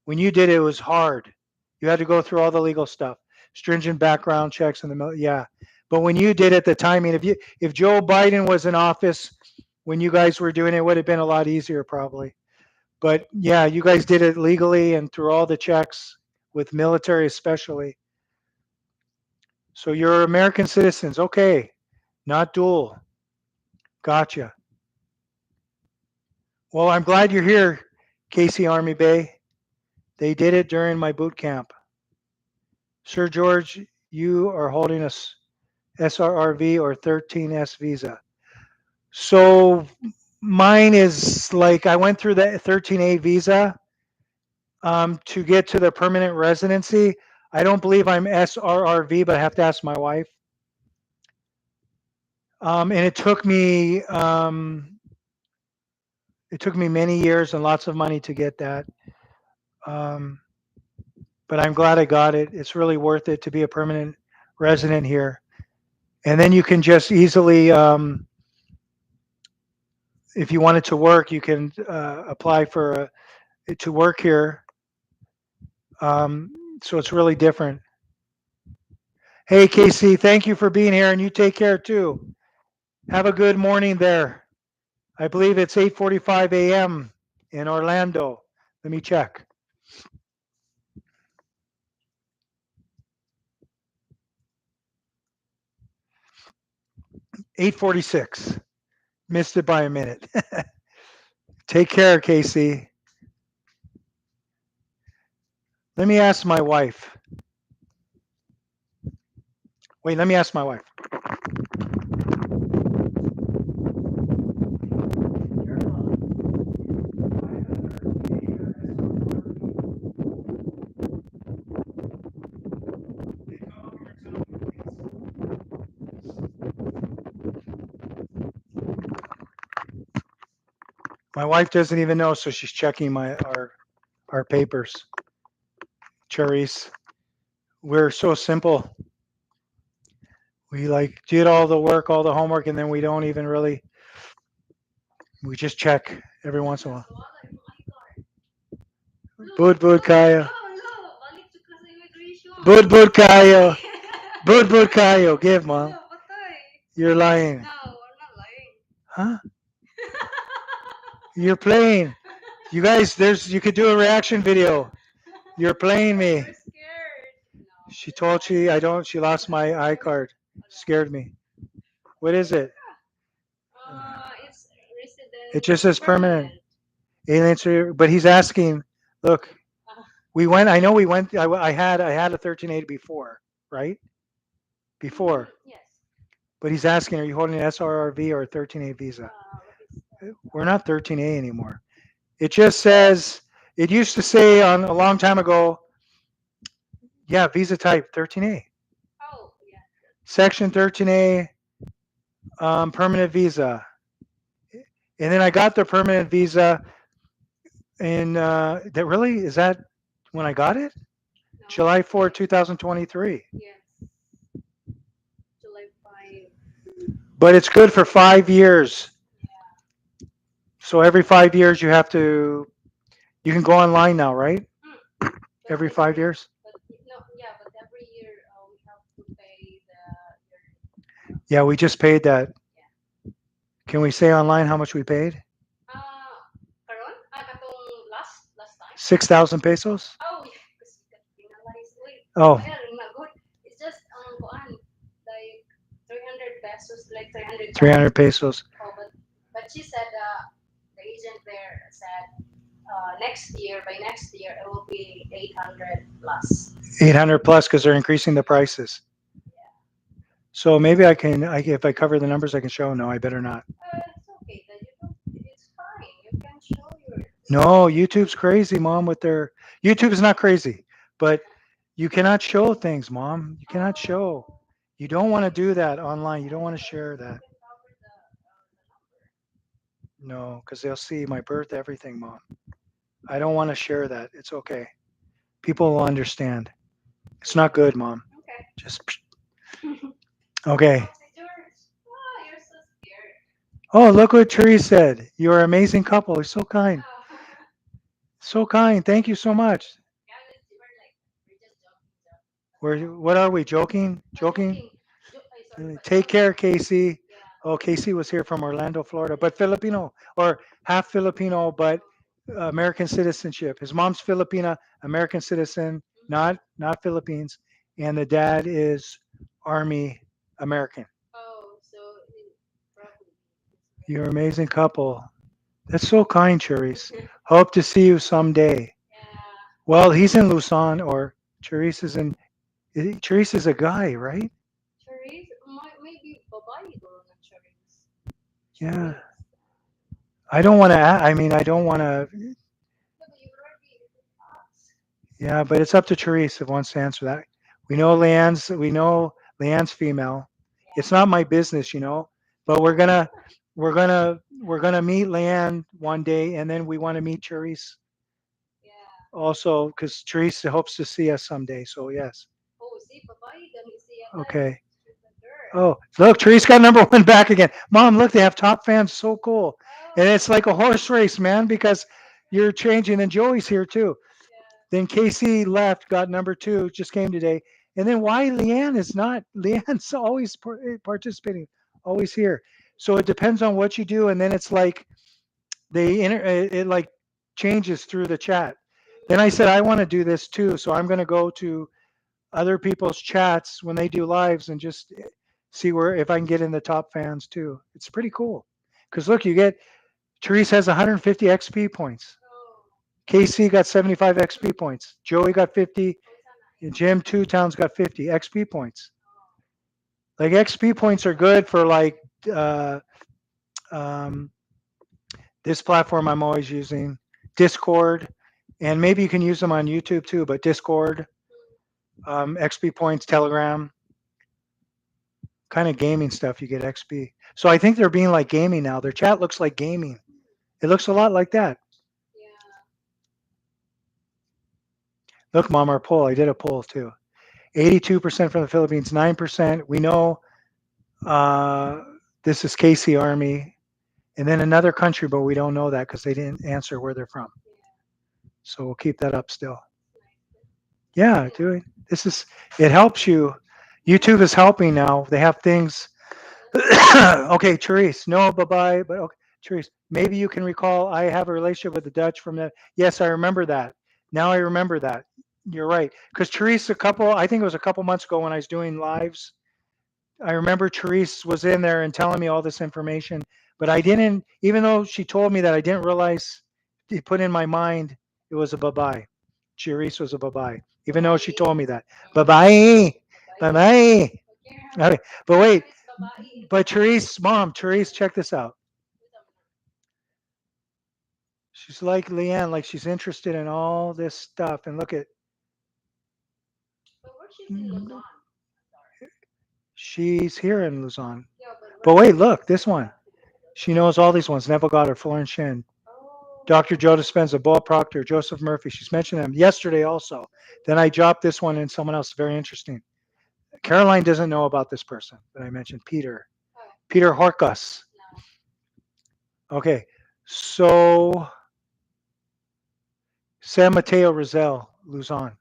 When you did it, it was hard. You had to go through all the legal stuff, stringent background checks, and yeah. But when you did it, the timing. If Joe Biden was in office when you guys were doing it, it would have been a lot easier probably. But yeah, you guys did it legally and through all the checks with military especially. So you're American citizens. Okay. Not dual. Gotcha. Well, I'm glad you're here, Casey Army Bay. They did it during my boot camp. Sir George, you are holding a SRRV or 13S visa. So mine is like I went through the 13A visa to get to the permanent residency. I don't believe I'm SRRV, but I have to ask my wife. And it took me many years and lots of money to get that. Um, but I'm glad I got it. It's really worth it to be a permanent resident here. And then you can just easily, if you wanted to work, you can apply for to work here. Um, so it's really different. Hey, Casey, thank you for being here, and you take care too. Have a good morning there. I believe it's 8:45 a.m. in Orlando. Let me check. 8:46. Missed it by a minute. Take care, Casey. Let me ask my wife. Wait, let me ask my wife. My wife doesn't even know, so she's checking our papers. Cherries. We're so simple. We like did all the work, all the homework, and then we don't even really. We just check every once in a while. Bud bud kayo. Bud kayo. Bud kayo. Give mom. You're lying. Huh? You're playing. You guys, you could do a reaction video. You're playing me. She told she lost my iCard. Scared me. What is it? It just says permanent. Alien but he's asking, look, I know we went, I had a 13A before, right? Before. But he's asking, are you holding an SRRV or a 13A visa? We're not 13A anymore. It just says, it used to say on a long time ago, yeah, visa type 13A. Section 13A, permanent visa. And then I got the permanent visa, and that really is that when I got it? July 4, 2023. But it's good for 5 years. So every 5 years you can go online now, right? Every 5 years. Yeah, we just paid that. Can we say online how much we paid? 6,000 pesos. Oh, 300 pesos. 800 plus because they're increasing the prices. So maybe if I cover the numbers, I can show. No, I better not. No, YouTube's crazy, Mom. YouTube is not crazy, but you cannot show things, Mom. You cannot show. You don't want to do that online. You don't want to share that. No, because they'll see my birth, everything, Mom. I don't want to share that. It's okay. People will understand. It's not good, Mom. Just okay. Oh, look what Therese said. You're an amazing couple. You're so kind. So kind. Thank you so much. What are we joking? Joking? Take care, Casey. Oh, Casey was here from Orlando, Florida, but Filipino or half Filipino, but American citizenship. His mom's Filipina, American citizen, not Philippines, and the dad is Army American. You're an amazing couple. That's so kind, Cherise. Hope to see you someday. Well, he's in Luzon, or Cherise is in. Cherise is a guy, right? Yeah. I don't want to. I mean, I don't want to. Yeah, but it's up to Therese if wants to answer that. We know Leanne's female. It's not my business. But we're gonna meet Leanne one day, and then we want to meet Therese also because Therese hopes to see us someday. So yes. Okay. Oh, look, Therese got number one back again. Mom, look, they have top fans. So cool. And it's like a horse race, man, because you're changing. And Joey's here too. Then Casey left, got number two, just came today. And then why Leanne is not? Leanne's always participating, always here. So it depends on what you do, and then it's like it like changes through the chat. Then I said I want to do this too, so I'm going to go to other people's chats when they do lives and just see where if I can get in the top fans too. It's pretty cool because look, Therese has 150 XP points. KC got 75 XP points. Joey got 50. And Jim Two Towns got 50 XP points. Like XP points are good for like uh, um, this platform I'm always using, Discord, and maybe you can use them on YouTube too. But Discord, XP points, Telegram, kind of gaming stuff. You get XP. So I think they're being like gaming now. Their chat looks like gaming. It looks a lot like that. Look, Mom, our poll. I did a poll too. 82% from the Philippines, 9%. We know uh, this is Casey Army, and then another country, but we don't know that because they didn't answer where they're from. So we'll keep that up still. Yeah, dude. This is it helps you. YouTube is helping now. They have things. Okay, Therese. No, bye bye. But okay, Therese. Maybe you can recall. I have a relationship with the Dutch from that. Yes, I remember that. Now I remember that. You're right. Because Therese, I think it was a couple months ago when I was doing lives. I remember Therese was in there and telling me all this information, but I didn't. Even though she told me that, I didn't realize. It put in my mind it was a bye bye. Therese was a bye bye, even though she told me that. Bye bye. Bye bye. Okay, but wait, but Therese, mom, Therese, check this out. She's like Leanne, like she's interested in all this stuff. And look at, she's here in Luzon. But wait, look, this one. She knows all these ones. Neville Goddard, Florence Shin, Dr. Joe Dispenza, Boa Proctor, Joseph Murphy. She's mentioned them yesterday also. Then I dropped this one and someone else very interesting. Caroline doesn't know about this person that I mentioned, Peter. Peter Horkus. Okay, so San Mateo Rizal, Luzon.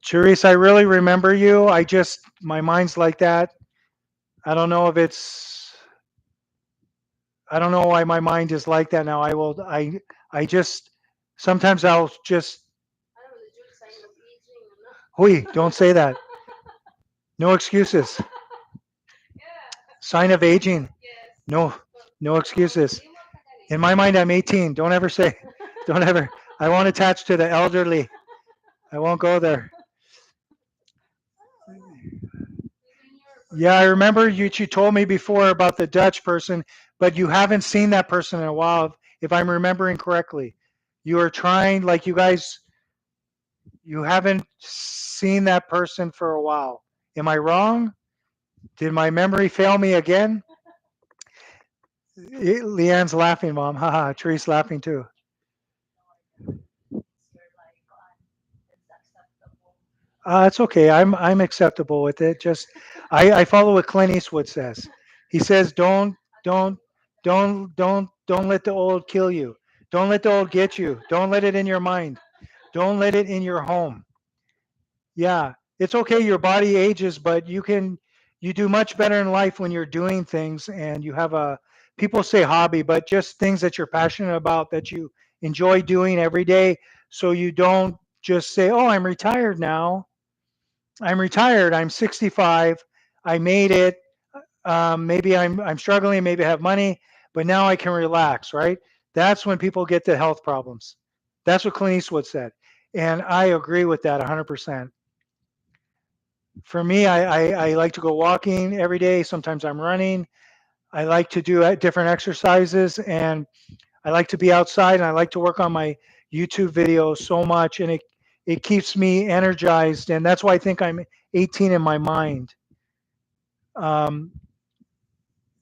Therese, I really remember you. My mind's like that. I don't know if I don't know why my mind is like that now. I just, sometimes I'll just, Hui, don't say that. No excuses. Sign of aging. No, no excuses. In my mind, I'm 18. Don't ever say, don't ever. I won't attach to the elderly. I won't go there. Yeah, I remember you told me before about the Dutch person, but you haven't seen that person in a while, if I'm remembering correctly. You are trying, like you guys, you haven't seen that person for a while. Am I wrong? Did my memory fail me again? Leanne's laughing, Mom. Haha, Teresa's laughing too. It's okay. I'm acceptable with it. Just I follow what Clint Eastwood says. He says, don't don't let the old kill you. Don't let the old get you. Don't let it in your mind. Don't let it in your home. Yeah, it's okay. Your body ages, but you do much better in life when you're doing things and you have a, people say hobby, but just things that you're passionate about that you enjoy doing every day. So you don't just say, "Oh, I'm retired now. I'm retired. I'm 65. I made it. Maybe I'm struggling. Maybe I have money, but now I can relax." Right? That's when people get the health problems. That's what Clint Eastwood said, and I agree with that 100%. For me, I like to go walking every day. Sometimes I'm running. I like to do different exercises, and I like to be outside, and I like to work on my YouTube videos so much, and it keeps me energized, and that's why I think I'm 18 in my mind. Um,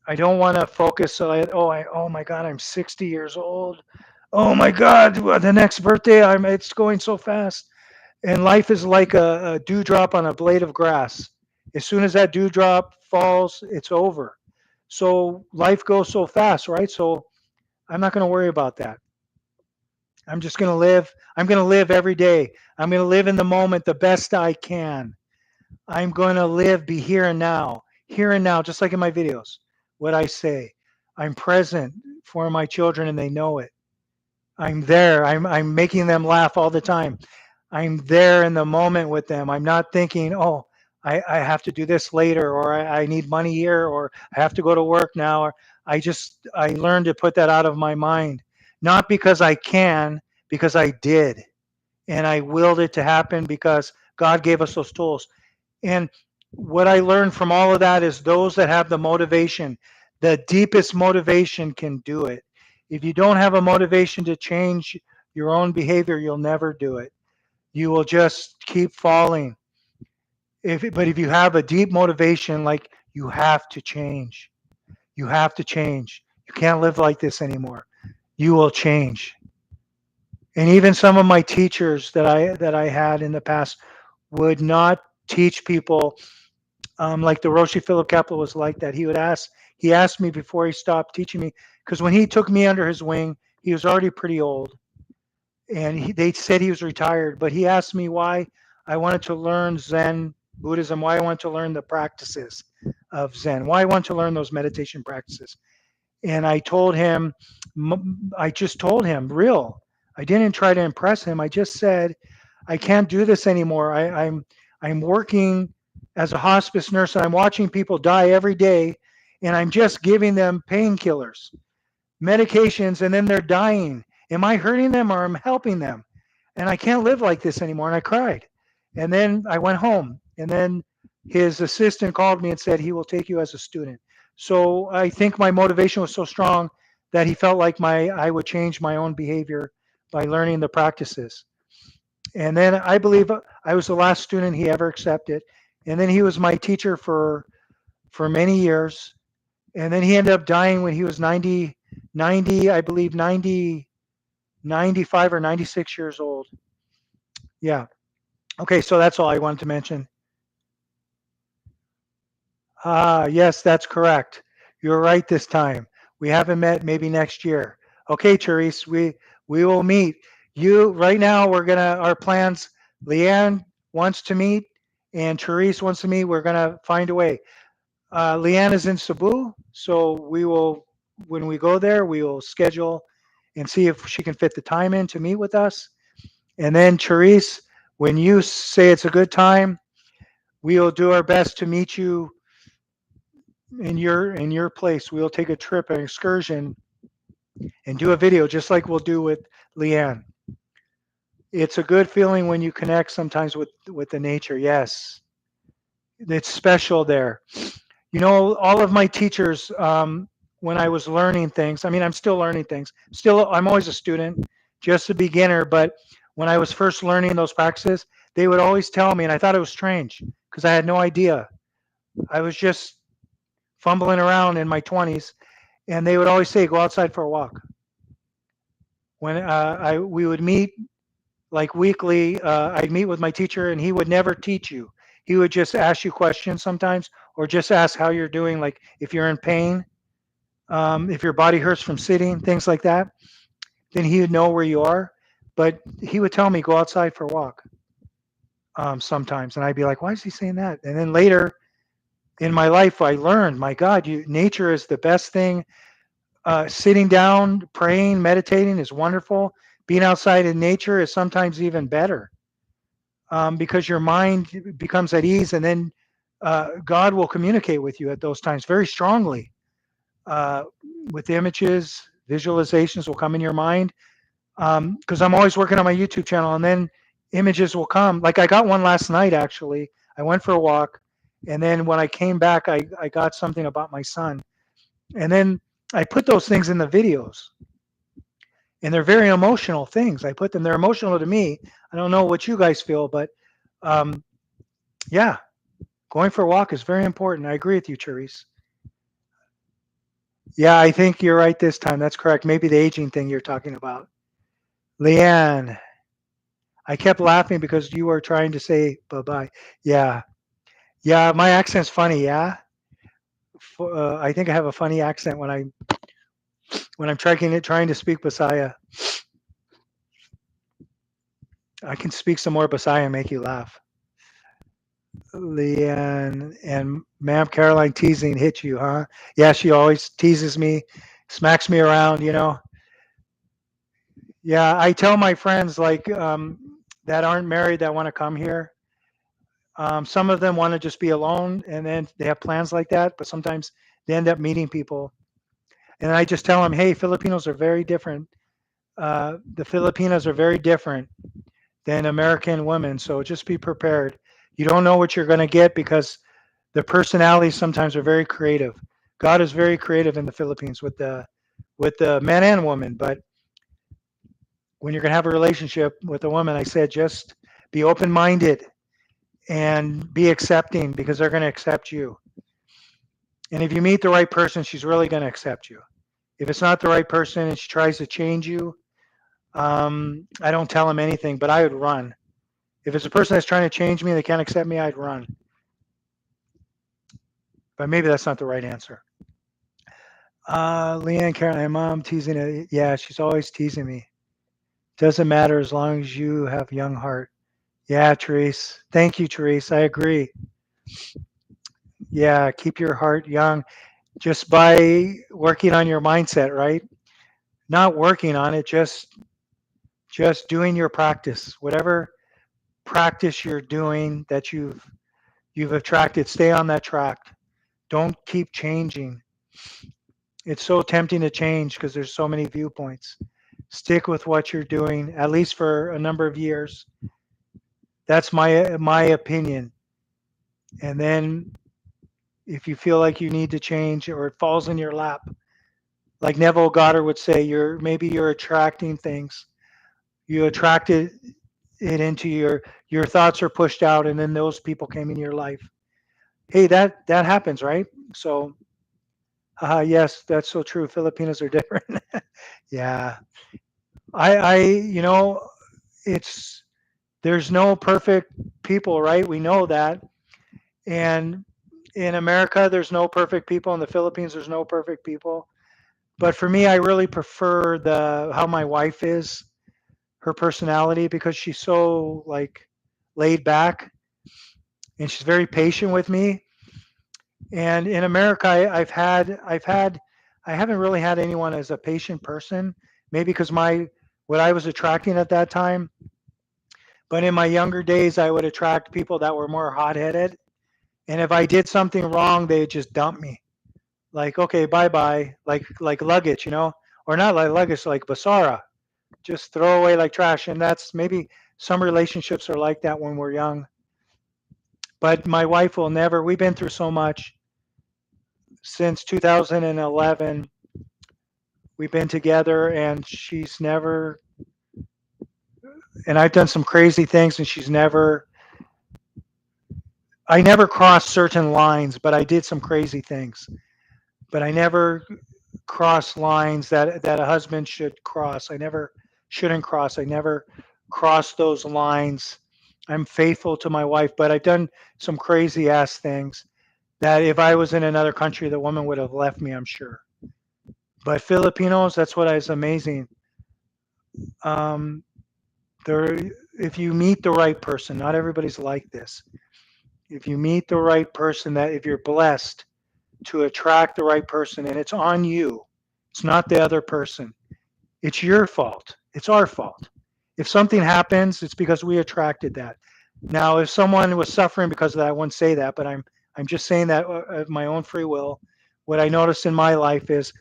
I don't want to focus. Oh my God, I'm 60 years old. Oh my God, the next birthday, it's going so fast. And life is like a dewdrop on a blade of grass. As soon as that dewdrop falls, it's over. So life goes so fast, right? So I'm not going to worry about that. I'm just going to live. I'm going to live every day. I'm going to live in the moment the best I can. I'm going to live, be here and now, just like in my videos. What I say, I'm present for my children and they know it. I'm there. I'm making them laugh all the time. I'm there in the moment with them. I'm not thinking, oh, I have to do this later, or I need money here, or I have to go to work now. Or I learned to put that out of my mind, not because I can, because I did, and I willed it to happen because God gave us those tools. And what I learned from all of that is those that have the motivation, the deepest motivation can do it. If you don't have a motivation to change your own behavior, you'll never do it. You will just keep falling. But if you have a deep motivation, like you have to change, you have to change. You can't live like this anymore. You will change. And even some of my teachers that I had in the past would not teach people, like the Roshi Philip Kepler was like that. He asked me before he stopped teaching me, because when he took me under his wing, he was already pretty old, and they said he was retired. But he asked me why I wanted to learn Zen Buddhism, why I wanted to learn the practices of Zen, why I wanted to learn those meditation practices. And I told him, I just told him, real. I didn't try to impress him. I just said, I can't do this anymore. I'm working as a hospice nurse, and I'm watching people die every day, and I'm just giving them painkillers, medications, and then they're dying. Am I hurting them or am I helping them? And I can't live like this anymore. And I cried. And then I went home. And then his assistant called me and said he will take you as a student. So I think my motivation was so strong that he felt like I would change my own behavior by learning the practices. And then I believe I was the last student he ever accepted. And then he was my teacher for many years. And then he ended up dying when he was 90, I believe 95 or 96 years old. Yeah. Okay, so that's all I wanted to mention. Ah, yes, that's correct. You're right this time. We haven't met, maybe next year. Okay, Therese, we will meet. You right now. We're gonna our plans. Leanne wants to meet, and Therese wants to meet. We're gonna find a way. Leanne is in Cebu, so we will when we go there, we will schedule and see if she can fit the time in to meet with us. And then Therese, when you say it's a good time, we'll do our best to meet you in your place. We'll take a trip, an excursion, and do a video just like we'll do with Leanne. It's a good feeling when you connect sometimes with the nature. Yes, it's special there. All of my teachers, when I was learning things, I mean, I'm still learning things. Still, I'm always a student, just a beginner. But when I was first learning those practices, they would always tell me, and I thought it was strange because I had no idea. I was just fumbling around in my 20s, and they would always say, "Go outside for a walk." When we would meet like weekly, I'd meet with my teacher, and he would never teach you. He would just ask you questions sometimes, or just ask how you're doing, like if you're in pain, if your body hurts from sitting, things like that. Then he would know where you are. But he would tell me, "Go outside for a walk," sometimes, and I'd be like, "Why is he saying that?" And then later in my life, I learned, my God, nature is the best thing. Sitting down, praying, meditating is wonderful. Being outside in nature is sometimes even better, because your mind becomes at ease, and then God will communicate with you at those times very strongly, uh, with images, visualizations will come in your mind. Because I'm always working on my YouTube channel, and then images will come. Like I got one last night, actually. I went for a walk, and then when I came back, I got something about my son. And then I put those things in the videos, and they're very emotional things. I put them, they're emotional to me. I don't know what you guys feel, but um, yeah, going for a walk is very important. I agree with you, Therese. Yeah, I think you're right this time. That's correct. Maybe the aging thing you're talking about. Leanne, I kept laughing because you were trying to say bye bye. Yeah. Yeah, my accent's funny. Yeah. I think I have a funny accent when I'm trying to speak Bisaya. I can speak some more Bisaya and make you laugh. Leanne and Ma'am Caroline teasing hit you, huh? Yeah, she always teases me, smacks me around. Yeah, I tell my friends like that aren't married that want to come here. Some of them want to just be alone, and then they have plans like that. But sometimes they end up meeting people, and I just tell them, "Hey, Filipinos are very different. The Filipinas are very different than American women, so just be prepared. You don't know what you're going to get because the personalities sometimes are very creative. God is very creative in the Philippines with the men and women. But when you're going to have a relationship with a woman, I said just be open-minded and be accepting because they're going to accept you. And if you meet the right person, she's really going to accept you. If it's not the right person and she tries to change you, I don't tell them anything, but I would run. If it's a person that's trying to change me and they can't accept me, I'd run. But maybe that's not the right answer. Leanne, Caroline, mom teasing it. Yeah, she's always teasing me. Doesn't matter as long as you have young heart. Yeah, Therese. Thank you, Therese. I agree. Yeah, keep your heart young just by working on your mindset, right? Not working on it, just doing your practice. Whatever practice you're doing that you've attracted, stay on that track. Don't keep changing. It's so tempting to change because there's so many viewpoints. Stick with what you're doing at least for a number of years. That's my opinion. And then if you feel like you need to change or it falls in your lap, like Neville Goddard would say, you're attracting things. You attracted it into your thoughts are pushed out, and then those people came in your life. Hey, that happens, right? So, yes, that's so true. Filipinos are different. Yeah, I it's there's no perfect people, right? We know that, and in America, there's no perfect people. In the Philippines, there's no perfect people. But for me, I really prefer the how my wife is, her personality, because she's so like laid back and she's very patient with me. And in America, I haven't really had anyone as a patient person. Maybe because my what I was attracting at that time. But in my younger days, I would attract people that were more hot headed. And if I did something wrong, they'd just dump me. Like, okay, bye bye. Like luggage, or not like luggage, like basara. Just throw away like trash. And that's maybe some relationships are like that when we're young. But my wife will never. We've been through so much since 2011. We've been together, and she's never. And I've done some crazy things, and she's never. I never crossed certain lines, but I did some crazy things. But I never crossed lines that a husband should cross. I never shouldn't cross. I never crossed those lines. I'm faithful to my wife, but I've done some crazy ass things that if I was in another country, the woman would have left me, I'm sure. But Filipinos, that's what is amazing. Um, there, if you meet the right person, not everybody's like this. If you meet the right person, that if you're blessed to attract the right person, and it's on you, it's not the other person. It's your fault. It's our fault. If something happens, it's because we attracted that. Now, if someone was suffering because of that, I wouldn't say that, but I'm just saying that of my own free will. What I noticed in my life is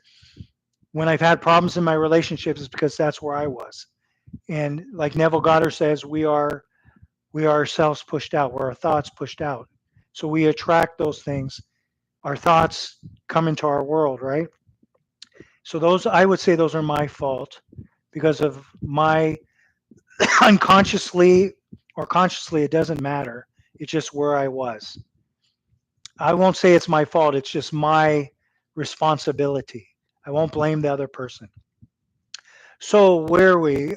when I've had problems in my relationships is because that's where I was. And like Neville Goddard says, we are ourselves pushed out. We're our thoughts pushed out. So we attract those things. Our thoughts come into our world, right? So those I would say those are my fault because of my unconsciously or consciously, it doesn't matter. It's just where I was. I won't say it's my fault. It's just my responsibility. I won't blame the other person. So where are we?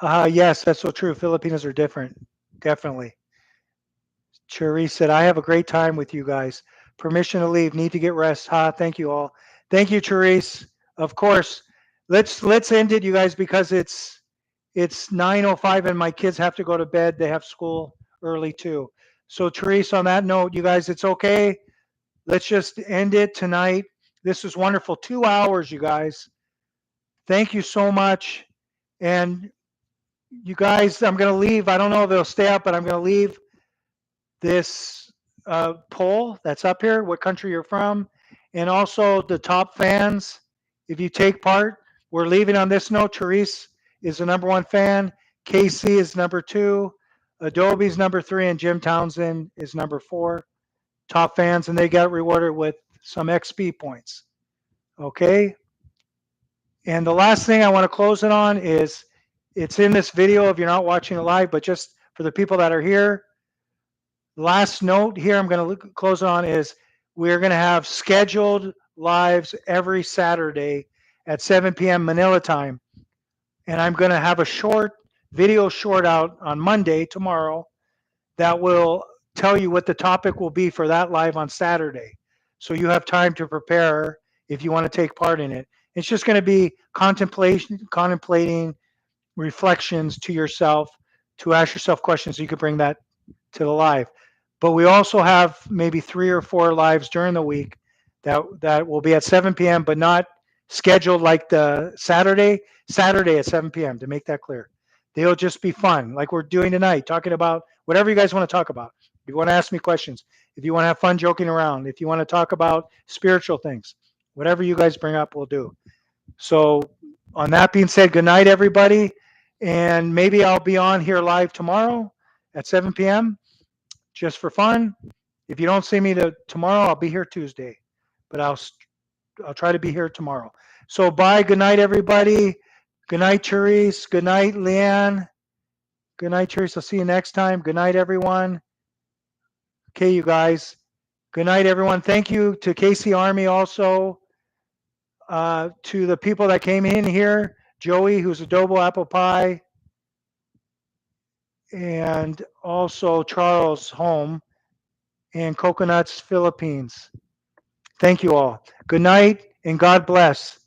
Yes, that's so true. Filipinos are different. Definitely. Cherise said, I have a great time with you guys. Permission to leave. Need to get rest. Thank you all. Thank you, Cherise. Of course. Let's end it, you guys, because it's 9:05 and my kids have to go to bed. They have school early too. So Therese, on that note, you guys, it's okay. Let's just end it tonight. This was wonderful. 2 hours, you guys. Thank you so much. And you guys, I'm going to leave. I don't know if it'll stay up, but I'm going to leave this poll that's up here, what country you're from, and also the top fans. If you take part, we're leaving on this note. Therese is the number one fan. KC is number two. Adobe's number three, and Jim Townsend is number four. Top fans, and they got rewarded with some XP points. Okay. And the last thing I want to close it on is It's in this video if you're not watching it live, but just for the people that are here, last note here I'm going to close on is we're going to have scheduled lives every Saturday at 7 p.m. Manila time. And I'm going to have a short video short out on Monday, tomorrow, that will tell you what the topic will be for that live on Saturday. So you have time to prepare if you want to take part in it. It's just going to be contemplating reflections to yourself, to ask yourself questions so you could bring that to the live. But we also have maybe 3 or 4 lives during the week that will be at 7 p.m. but not scheduled like the Saturday at 7 p.m. to make that clear. They'll just be fun, like we're doing tonight, talking about whatever you guys want to talk about. If you want to ask me questions, if you want to have fun joking around, if you want to talk about spiritual things, whatever you guys bring up, we'll do. So, on that being said, good night, everybody. And maybe I'll be on here live tomorrow at 7 p.m. just for fun. If you don't see me tomorrow, I'll be here Tuesday, but I'll try to be here tomorrow. So bye. Good night, everybody. Good night, Therese. Good night, Leanne. Good night, Therese. I'll see you next time. Good night, everyone. Okay, you guys. Good night, everyone. Thank you to Casey Army also, to the people that came in here. Joey, who's adobo apple pie, and also Charles Home and Coconuts Philippines. Thank you all. Good night and God bless.